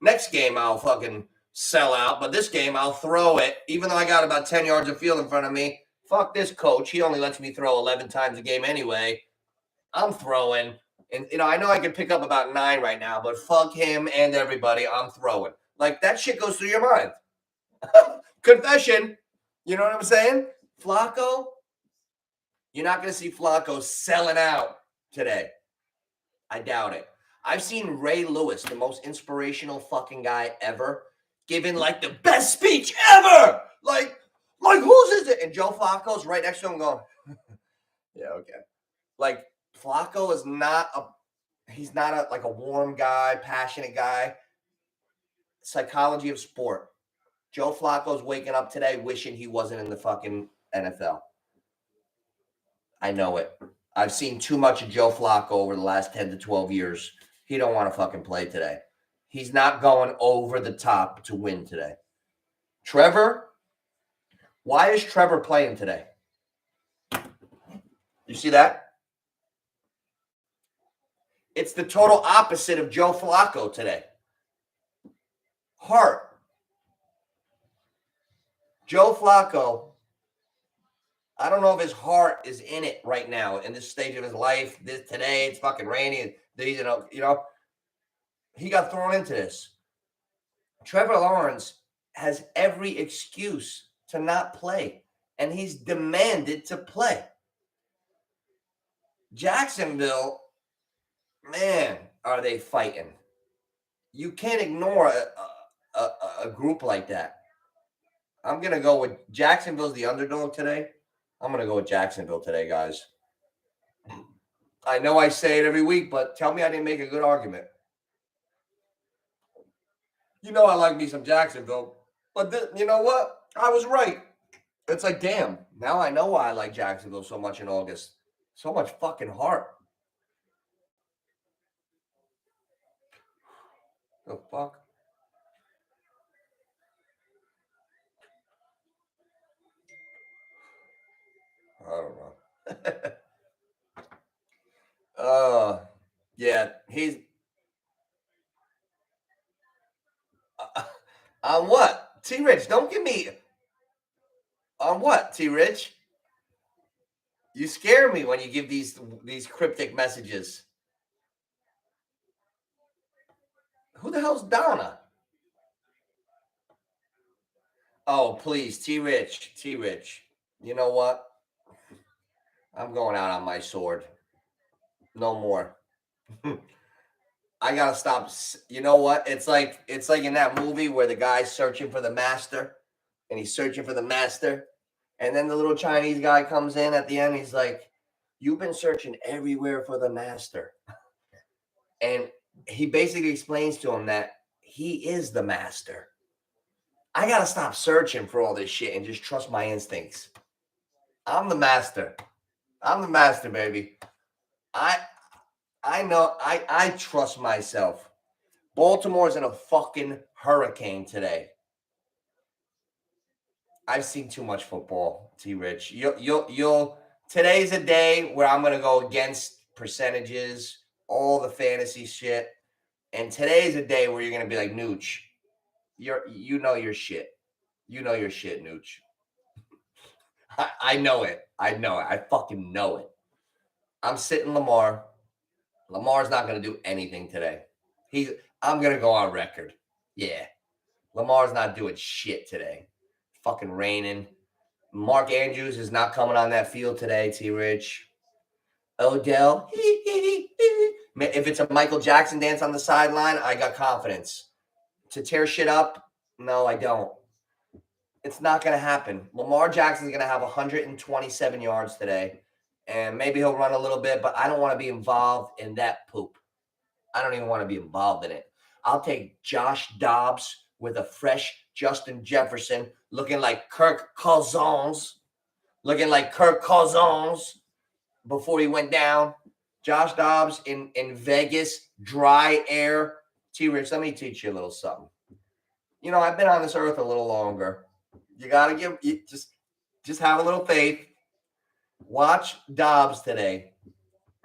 next game I'll fucking sell out, but this game I'll throw it, even though I got about 10 yards of field in front of me. Fuck this coach. He only lets me throw 11 times a game anyway. I'm throwing. And, I know I could pick up about 9 right now, but fuck him and everybody. I'm throwing. Like, that shit goes through your mind. Confession. You know what I'm saying? Flacco, you're not going to see Flacco selling out today. I doubt it. I've seen Ray Lewis, the most inspirational fucking guy ever, giving like the best speech ever. Like whose is it? And Joe Flacco's right next to him going, yeah, okay. Like, Flacco is he's not like a warm guy, passionate guy. Psychology of sport. Joe Flacco's waking up today wishing he wasn't in the fucking NFL. I know it. I've seen too much of Joe Flacco over the last 10 to 12 years. He don't want to fucking play today. He's not going over the top to win today. Trevor, why is Trevor playing today? You see that? It's the total opposite of Joe Flacco today. Heart. Joe Flacco, I don't know if his heart is in it right now in this stage of his life. Today it's fucking rainy. He got thrown into this. Trevor Lawrence has every excuse to not play, and he's demanded to play. Jacksonville, man, are they fighting? You can't ignore a group like that. I'm going to go with Jacksonville's the underdog today. I'm going to go with Jacksonville today, guys. I know I say it every week, but tell me I didn't make a good argument. You know I like me some Jacksonville, but you know what? I was right. It's like, damn, now I know why I like Jacksonville so much in August. So much fucking heart. The fuck? I don't know. Yeah, he's on what? T-Rich, don't give me on what, T-Rich? You scare me when you give these cryptic messages. Who the hell's Donna? Oh, please, T-Rich. You know what? I'm going out on my sword. No more. I gotta stop. You know what? It's like in that movie where the guy's searching for the master, and he's searching for the master, and then the little Chinese guy comes in at the end. He's like, "You've been searching everywhere for the master," and he basically explains to him that he is the master. I gotta stop searching for all this shit and just trust my instincts. I'm the master. I'm the master, baby. I know. I trust myself. Baltimore's in a fucking hurricane today. I've seen too much football, T-Rich. You'll. Today's a day where I'm gonna go against percentages, all the fantasy shit, and today's a day where you're gonna be like, Nooch, you know your shit. You know your shit, Nooch. I know it. I know it. I fucking know it. I'm sitting Lamar. Lamar's not gonna do anything today. I'm gonna go on record. Yeah. Lamar's not doing shit today. Fucking raining. Mark Andrews is not coming on that field today, T-Rich. Odell. If it's a Michael Jackson dance on the sideline, I got confidence. To tear shit up, no, I don't. It's not going to happen. Lamar Jackson's going to have 127 yards today, and maybe he'll run a little bit, but I don't want to be involved in that poop. I don't even want to be involved in it. I'll take Josh Dobbs with a fresh Justin Jefferson looking like Kirk Cousins before he went down. Josh Dobbs in Vegas, dry air. T-Rich, let me teach you a little something. You know, I've been on this earth a little longer. You got to just have a little faith. Watch Dobbs today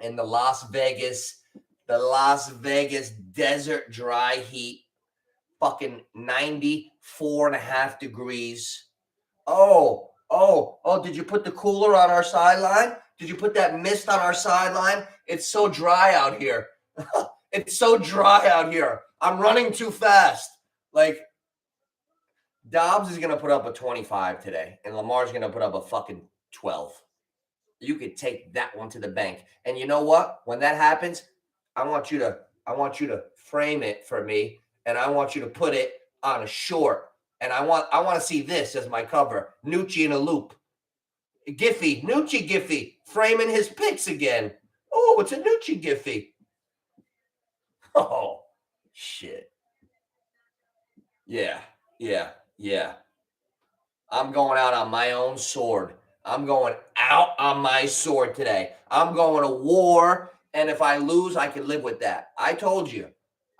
in the Las Vegas desert dry heat. Fucking 94.5 degrees. Oh, did you put the cooler on our sideline? Did you put that mist on our sideline? It's so dry out here. It's so dry out here. I'm running too fast. Like, Dobbs is going to put up a 25 today, and Lamar's going to put up a fucking 12. You could take that one to the bank. And you know what? When that happens, I want you to frame it for me, and I want you to put it on a short. And I want to see this as my cover. Nucci in a loop. Nucci Giffy, framing his picks again. Oh, it's a Nucci Giffy. Oh, shit. Yeah. I'm going out on my own sword. I'm going out on my sword today. I'm going to war, and if I lose, I can live with that. I told you,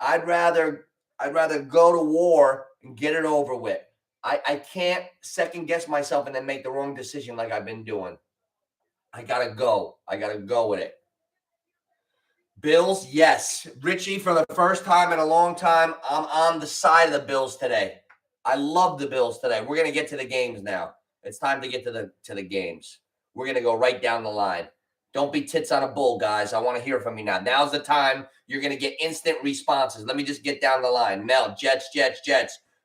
I'd rather go to war and get it over with. I can't second guess myself and then make the wrong decision like I've been doing. I gotta go with it. Bills, yes. Richie, for the first time in a long time, I'm on the side of the Bills today. I love the Bills today. We're going to get to the games now. It's time to get to the games. We're going to go right down the line. Don't be tits on a bull, guys. I want to hear from you now. Now's the time. You're going to get instant responses. Let me just get down the line. Mel, Jets.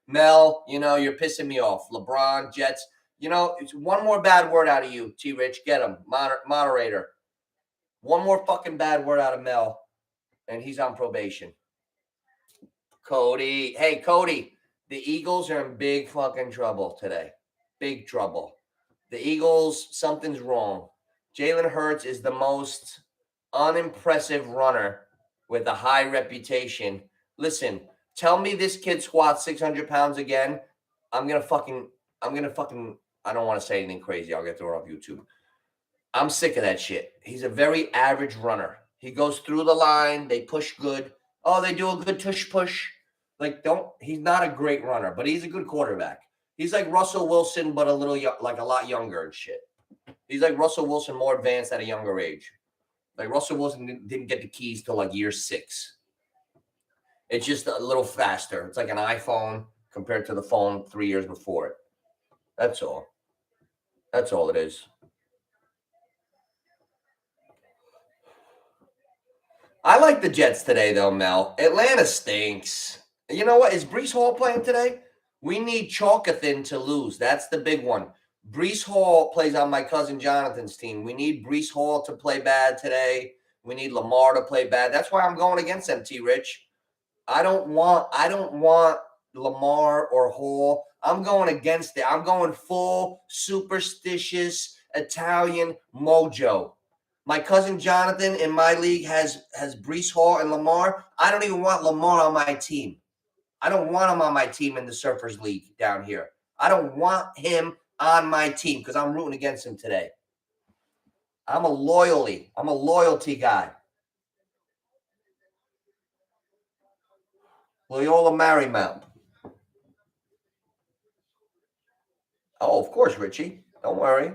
Mel, you're pissing me off. LeBron, Jets. It's one more bad word out of you, T. Rich. Get him. Moderator. One more fucking bad word out of Mel, and he's on probation. Cody. Hey, Cody. The Eagles are in big fucking trouble today. Big trouble. The Eagles, something's wrong. Jalen Hurts is the most unimpressive runner with a high reputation. Listen, tell me this kid squats 600 pounds again. I don't want to say anything crazy. I'll get thrown off YouTube. I'm sick of that shit. He's a very average runner. He goes through the line. They push good. Oh, they do a good tush push. He's not a great runner, but he's a good quarterback. He's like Russell Wilson, but a lot younger and shit. He's like Russell Wilson, more advanced at a younger age. Like Russell Wilson didn't get the keys till like year 6. It's just a little faster. It's like an iPhone compared to the phone 3 years before it. That's all. That's all it is. I like the Jets today, though, Mel. Atlanta stinks. You know what? Is Breece Hall playing today? We need Chalkathan to lose. That's the big one. Breece Hall plays on my cousin Jonathan's team. We need Breece Hall to play bad today. We need Lamar to play bad. That's why I'm going against them, T. Rich. I don't want Lamar or Hall. I'm going against it. I'm going full superstitious Italian mojo. My cousin Jonathan in my league has Breece Hall and Lamar. I don't even want Lamar on my team. I don't want him on my team in the Surfers League down here. I don't want him on my team because I'm rooting against him today. I'm a loyalty guy. Loyola Marymount. Oh, of course, Richie. Don't worry.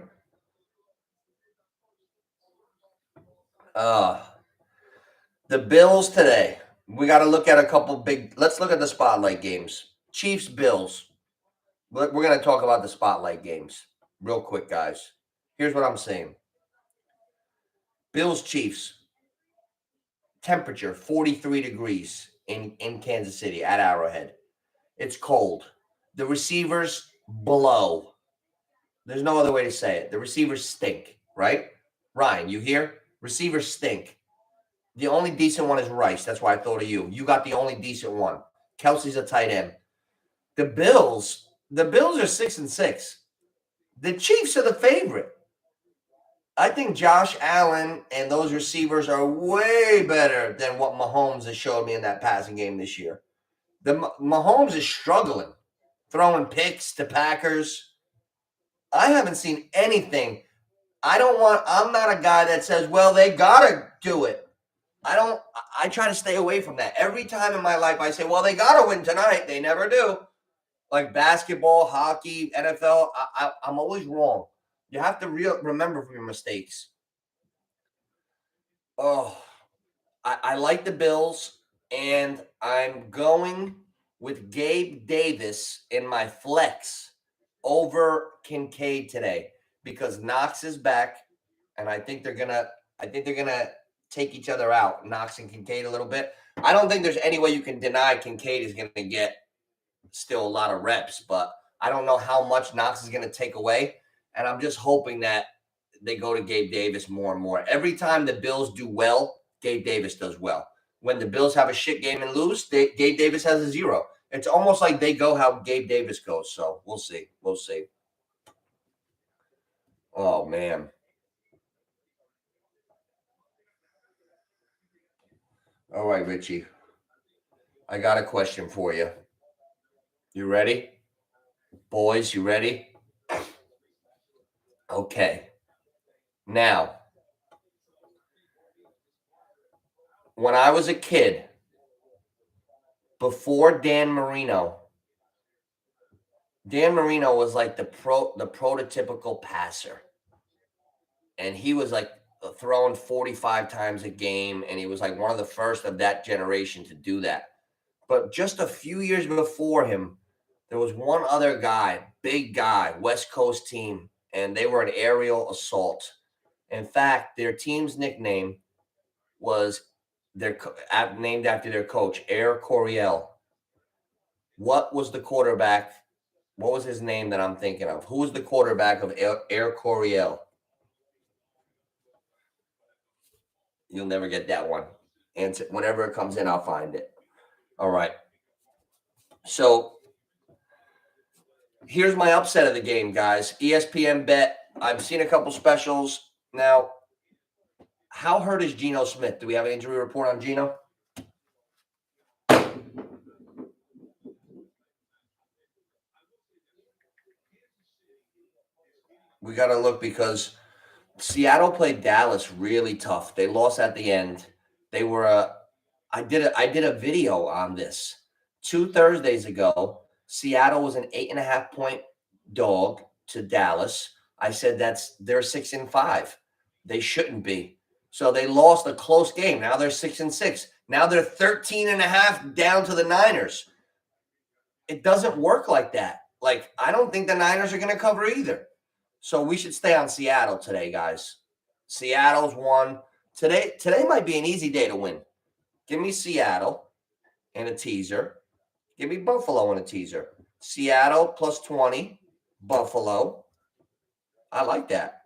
The Bills today. We got to look at a couple let's look at the spotlight games. Chiefs, Bills. We're going to talk about the spotlight games real quick, guys. Here's what I'm saying. Bills, Chiefs. Temperature, 43 degrees in Kansas City at Arrowhead. It's cold. The receivers blow. There's no other way to say it. The receivers stink, right? Ryan, you hear? Receivers stink. The only decent one is Rice. That's why I thought of you. You got the only decent one. Kelsey's a tight end. The Bills are 6-6. The Chiefs are the favorite. I think Josh Allen and those receivers are way better than what Mahomes has showed me in that passing game this year. Mahomes is struggling, throwing picks to Packers. I haven't seen anything. I'm not a guy that says, well, they got to do it. I try to stay away from that. Every time in my life I say, well, they got to win tonight. They never do. Like basketball, hockey, NFL, I'm always wrong. You have to remember from your mistakes. Oh, I like the Bills, and I'm going with Gabe Davis in my flex over Kincaid today because Knox is back, and I think they're gonna take each other out, Knox and Kincaid a little bit. I don't think there's any way you can deny Kincaid is going to get still a lot of reps, but I don't know how much Knox is going to take away. And I'm just hoping that they go to Gabe Davis more and more. Every time the Bills do well, Gabe Davis does well. When the Bills have a shit game and lose, Gabe Davis has a 0. It's almost like they go how Gabe Davis goes. So we'll see. We'll see. Oh, man. All right, Richie. I got a question for you. You ready? Boys, you ready? Okay. Now, when I was a kid, before Dan Marino was like the prototypical passer. And he was like throwing 45 times a game, and he was like one of the first of that generation to do that. But just a few years before him There was one other guy, big guy, West Coast team, and they were an aerial assault. In fact, their team's nickname was named after their coach, Air Coryell. What was the quarterback? What was his name that I'm thinking of? Who was the quarterback of Air Coryell? You'll never get that one. And whenever it comes in, I'll find it. All right. So here's my upset of the game, guys. ESPN bet. I've seen a couple specials. Now, how hurt is Geno Smith? Do we have an injury report on Geno? We got to look because Seattle played Dallas really tough. They lost at the end. They were I did a video on this 2 Thursdays ago. Seattle was an 8.5-point dog to Dallas. I said they're 6-5. They shouldn't be. So they lost a close game. Now they're 6-6. Now they're 13.5 down to the Niners. It doesn't work like that. Like, I don't think the Niners are going to cover either. So we should stay on Seattle today, guys. Seattle's won. Today might be an easy day to win. Give me Seattle and a teaser. Give me Buffalo and a teaser. Seattle plus 20. Buffalo. I like that.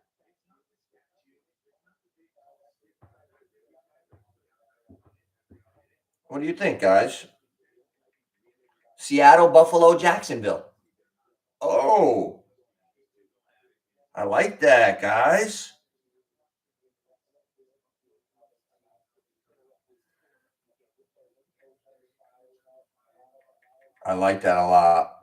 What do you think, guys? Seattle, Buffalo, Jacksonville. Oh, I like that, guys. I like that a lot.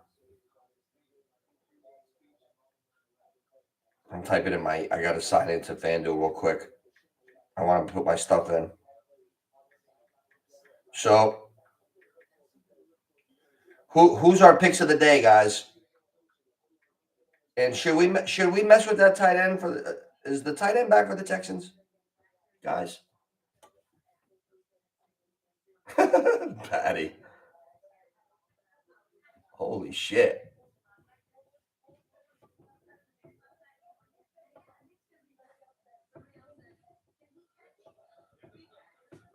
I'm typing in I got to sign into FanDuel real quick. I want to put my stuff in. So, who's our picks of the day, guys? And should we mess with that tight end is the tight end back for the Texans, guys? Patty. Holy shit.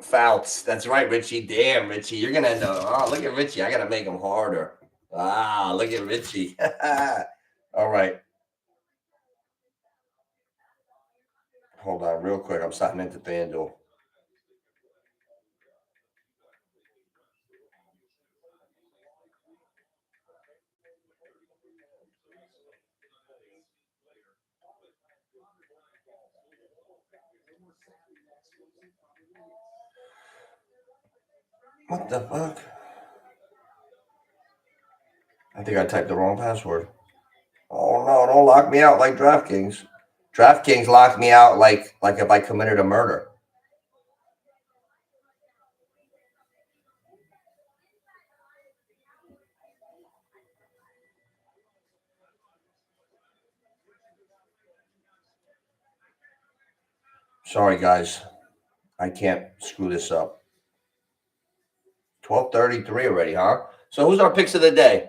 Fouts. That's right, Richie. Damn, Richie. You're going to end up. Oh, look at Richie. I got to make him harder. Ah, look at Richie. All right. Hold on real quick. I'm signing into FanDuel. What the fuck? I think I typed the wrong password. Oh no, don't lock me out like DraftKings. DraftKings locked me out like if I committed a murder. Sorry, guys. I can't screw this up. 12:33 already, huh? So who's our picks of the day?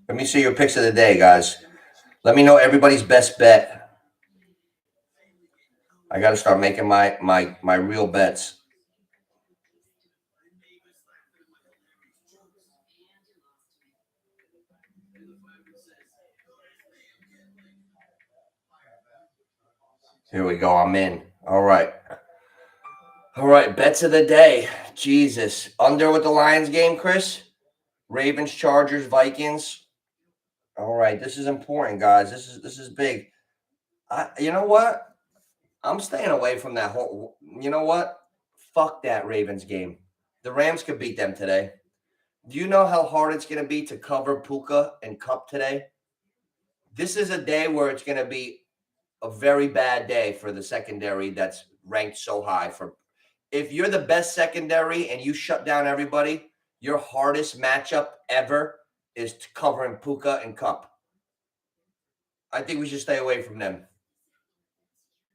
Let me see your picks of the day, guys. Let me know everybody's best bet. I got to start making my real bets. Here we go. I'm in. All right. All right. Bets of the day. Jesus. Under with the Lions game, Chris? Ravens, Chargers, Vikings. All right. This is important, guys. This is big. You know what? I'm staying away from that whole. You know what? Fuck that Ravens game. The Rams could beat them today. Do you know how hard it's going to be to cover Puka and Cup today? This is a day where it's going to be a very bad day for the secondary that's ranked so high. If you're the best secondary and you shut down everybody, your hardest matchup ever is covering Puka and Cup. I think we should stay away from them.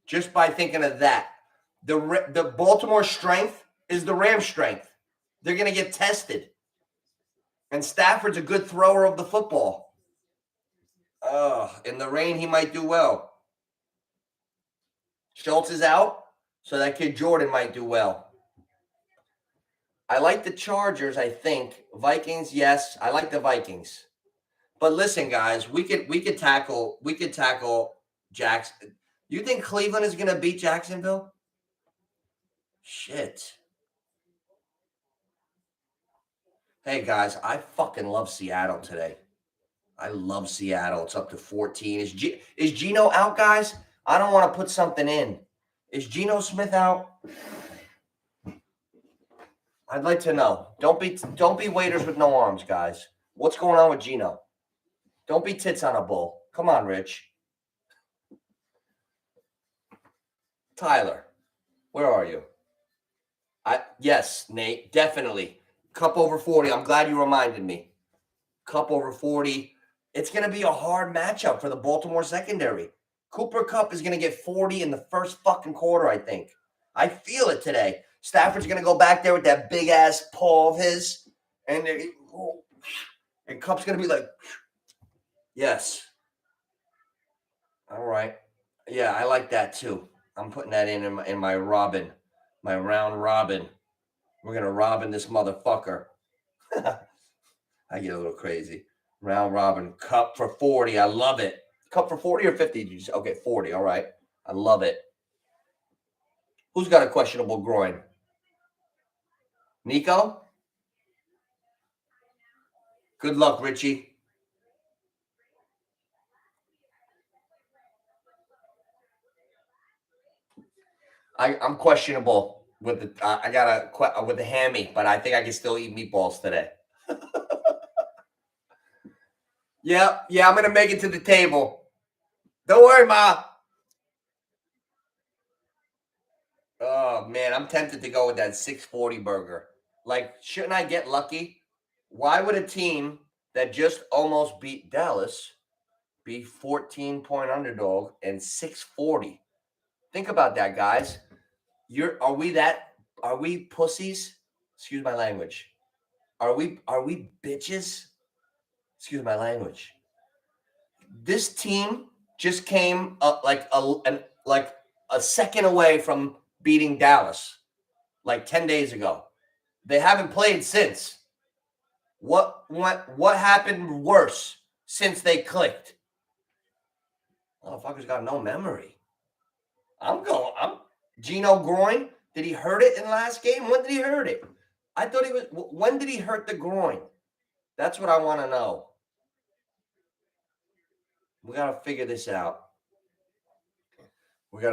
just by thinking of that. The Baltimore strength is the Rams' strength. They're going to get tested. And Stafford's a good thrower of the football. In the rain, he might do well. Schultz is out, so that kid Jordan might do well. I like the Chargers, I think. Vikings, yes. I like the Vikings. But listen, guys, we could tackle Jackson. You think Cleveland is going to beat Jacksonville? Shit. Hey, guys, I fucking love Seattle today. I love Seattle. It's up to 14. Is Geno out, guys? I don't want to put something in. Is Geno Smith out? I'd like to know. Don't be waiters with no arms, guys. What's going on with Geno? Don't be tits on a bull. Come on, Rich. Tyler, where are you? Yes, Nate, definitely. Cup over 40. I'm glad you reminded me. Cup over 40. It's going to be a hard matchup for the Baltimore secondary. Cooper Kupp is going to get 40 in the first fucking quarter, I think. I feel it today. Stafford's going to go back there with that big-ass paw of his, and Kupp's going to be like, yes. All right. Yeah, I like that too. I'm putting that in my Robin, my round Robin. We're going to Robin this motherfucker. I get a little crazy. Round Robin, Kupp for 40. I love it. Kupp for 40 or 50? Okay, 40. All right. I love it. Who's got a questionable groin? Nico? Good luck, Richie. I'm questionable with the. I got with the hammy, but I think I can still eat meatballs today. Yeah, I'm gonna make it to the table. Don't worry, Ma. Oh man, I'm tempted to go with that 640 burger. Like, shouldn't I get lucky? Why would a team that just almost beat Dallas be 14-point underdog and 640? Think about that, guys. Are we pussies? Excuse my language. Are we bitches? Excuse my language. This team just came up like a second away from beating Dallas like 10 days ago. They haven't played since. What happened worse since they clicked? Motherfucker's got no memory. I'm Geno groin. Did he hurt it in the last game? When did he hurt it? I thought he was. When did he hurt the groin? That's what I want to know. We got to figure this out. I got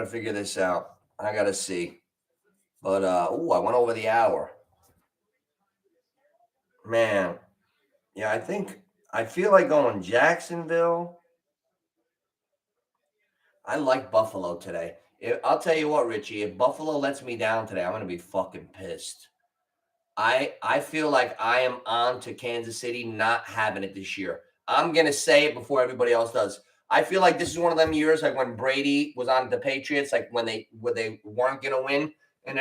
to see. But, I went over the hour. Man. Yeah, I feel like going Jacksonville. I like Buffalo today. I'll tell you what, Richie, if Buffalo lets me down today, I'm going to be fucking pissed. I feel like I am on to Kansas City not having it this year. I'm going to say it before everybody else does. I feel like this is one of them years like when Brady was on the Patriots, like when they weren't going to win, and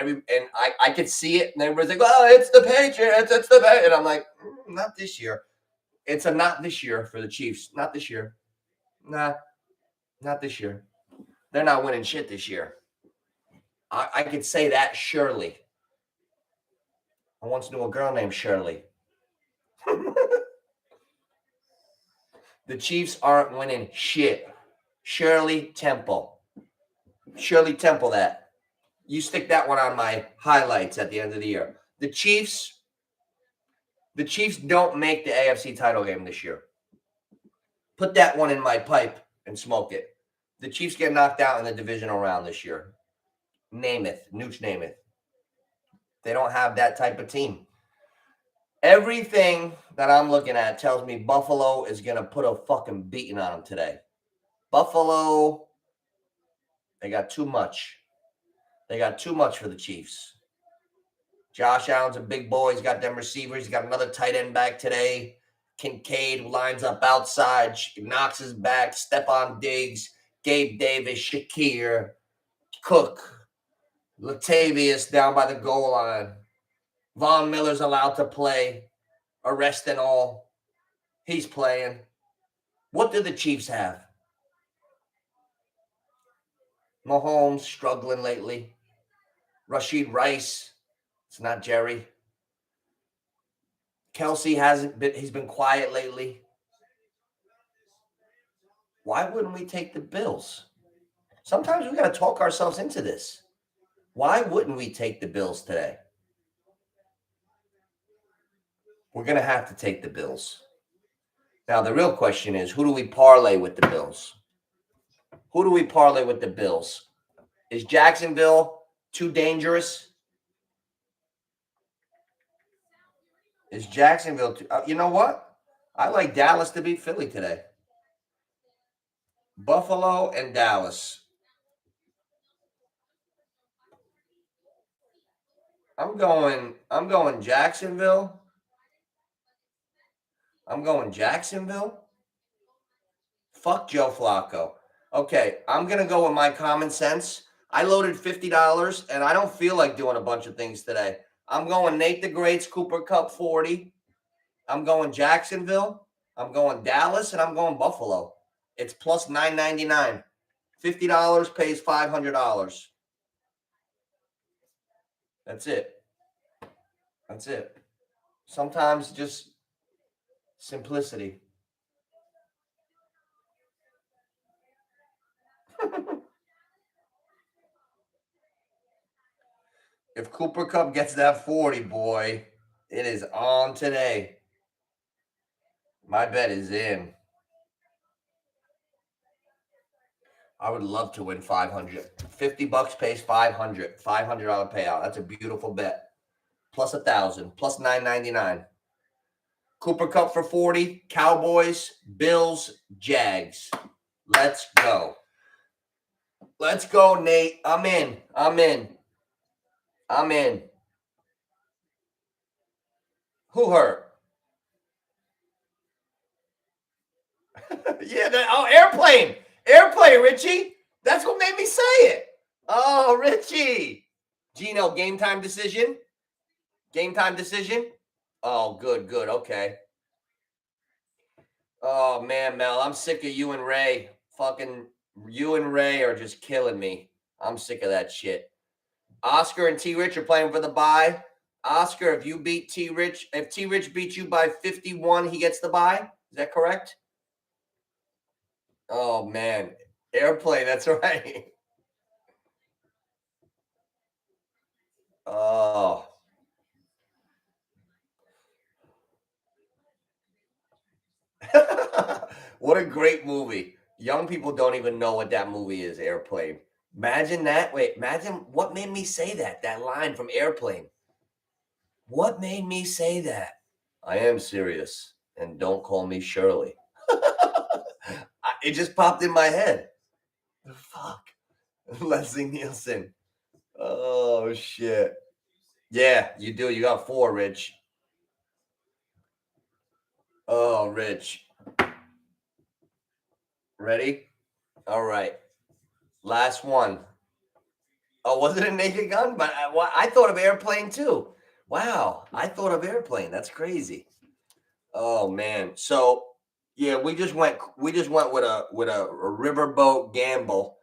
I could see it, and everybody's like, "Oh, it's the Patriots, it's the Patriots," and I'm like, not this year. It's a not this year for the Chiefs. Not this year. Nah, not this year. They're not winning shit this year. I could say that surely. I once knew a girl named Shirley. The Chiefs aren't winning shit. Shirley Temple, that. You stick that one on my highlights at the end of the year. The Chiefs don't make the AFC title game this year. Put that one in my pipe and smoke it. The Chiefs get knocked out in the divisional round this year. NOOCH Namath. They don't have that type of team. Everything that I'm looking at tells me Buffalo is going to put a fucking beating on them today. Buffalo, they got too much. They got too much for the Chiefs. Josh Allen's a big boy. He's got them receivers. He's got another tight end back today. Kincaid lines up outside. Knox is back. Stephon Diggs. Gabe Davis. Shakir. Cook, Latavius down by the goal line. Von Miller's allowed to play. Arrest and all. He's playing. What do the Chiefs have? Mahomes struggling lately. Rashid Rice. It's not Jerry. Kelsey hasn't been, he's been quiet lately. Why wouldn't we take the Bills? Sometimes we got to talk ourselves into this. Why wouldn't we take the Bills today? We're going to have to take the Bills. Now, the real question is, who do we parlay with the Bills? Who do we parlay with the Bills? Is Jacksonville too dangerous? Is Jacksonville too... you know what? I like Dallas to beat Philly today. Buffalo and Dallas. I'm going Jacksonville. I'm going Jacksonville. Fuck Joe Flacco. Okay, I'm going to go with my common sense. I loaded $50, and I don't feel like doing a bunch of things today. I'm going Nate the Great's Cooper Cup 40. I'm going Jacksonville. I'm going Dallas, and I'm going Buffalo. It's plus $9.99. $50 pays $500. That's it. That's it. Sometimes just simplicity. If Cooper Cup gets that 40, boy, it is on today. My bet is in. I would love to win 500. $50 pays 500. $500 payout. That's a beautiful bet. Plus 1,000. Plus $9.99. Cooper Cup for 40. Cowboys, Bills, Jags. Let's go. Let's go, Nate. I'm in. Who hurt? Yeah. Airplane. Airplane, Richie. That's what made me say it. Oh, Richie. Gino, game time decision? Game time decision? Oh, good. Okay. Oh, man, Mel, I'm sick of you and Ray. Fucking you and Ray are just killing me. I'm sick of that shit. Oscar and T-Rich are playing for the bye. Oscar, if you beat T-Rich, if T-Rich beats you by 51, he gets the bye. Is that correct? Oh, man. Airplane, that's right. Oh. What a great movie. Young people don't even know what that movie is, Airplane. Imagine that. Wait, imagine what made me say that line from Airplane. What made me say that? I am serious, and don't call me Shirley. It just popped in my head. The fuck? Leslie Nielsen. Oh, shit. Yeah, you do. You got 4, Rich. Oh, Rich. Ready? All right. Last one. Oh, was it a Naked Gun? But I thought of Airplane too. Wow, I thought of Airplane. That's crazy. Oh man. So yeah, we just went with a riverboat gamble.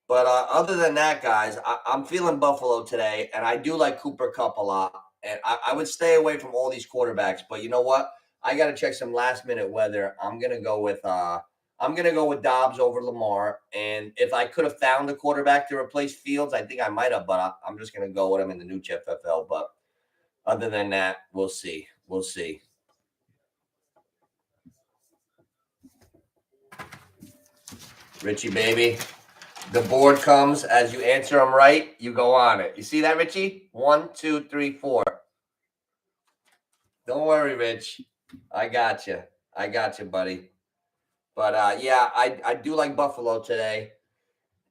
But other than that, guys, I'm feeling Buffalo today, and I do like Cooper Cup a lot. And I would stay away from all these quarterbacks. But you know what? I got to check some last minute weather. I'm gonna go with Dobbs over Lamar. And if I could have found a quarterback to replace Fields, I think I might have. But I'm just gonna go with him in the NOOCH FFL. But other than that, we'll see. We'll see. Richie, baby. The board comes as you answer them right, you go on it. You see that, Richie? 1, 2, 3, 4. Don't worry, Rich. I got you. Buddy. But yeah, I do like Buffalo today.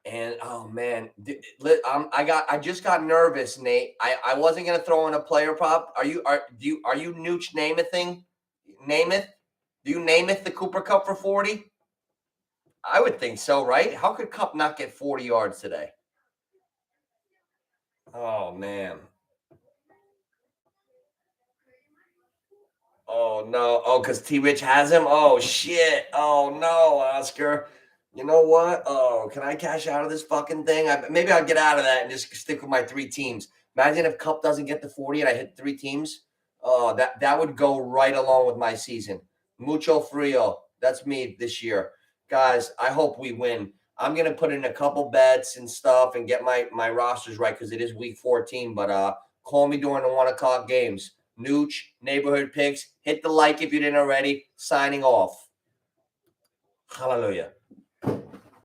And oh man, I just got nervous, Nate. I wasn't gonna throw in a player prop. Are you Nooch Namathing? Namath? Do you Namath the Cooper Cup for 40? I would think so, right? How could Cup not get 40 yards today? Oh, man. Oh, no. Oh, because T Rich has him? Oh, shit. Oh, no, Oscar. You know what? Oh, can I cash out of this fucking thing? Maybe I'll get out of that and just stick with my 3 teams. Imagine if Cup doesn't get to 40 and I hit 3 teams. Oh, that would go right along with my season. Mucho frio. That's me this year. Guys, I hope we win. I'm gonna put in a couple bets and stuff and get my rosters right because it is week 14. But call me during the 1 o'clock games. Nooch, neighborhood picks. Hit the like if you didn't already. Signing off. Hallelujah.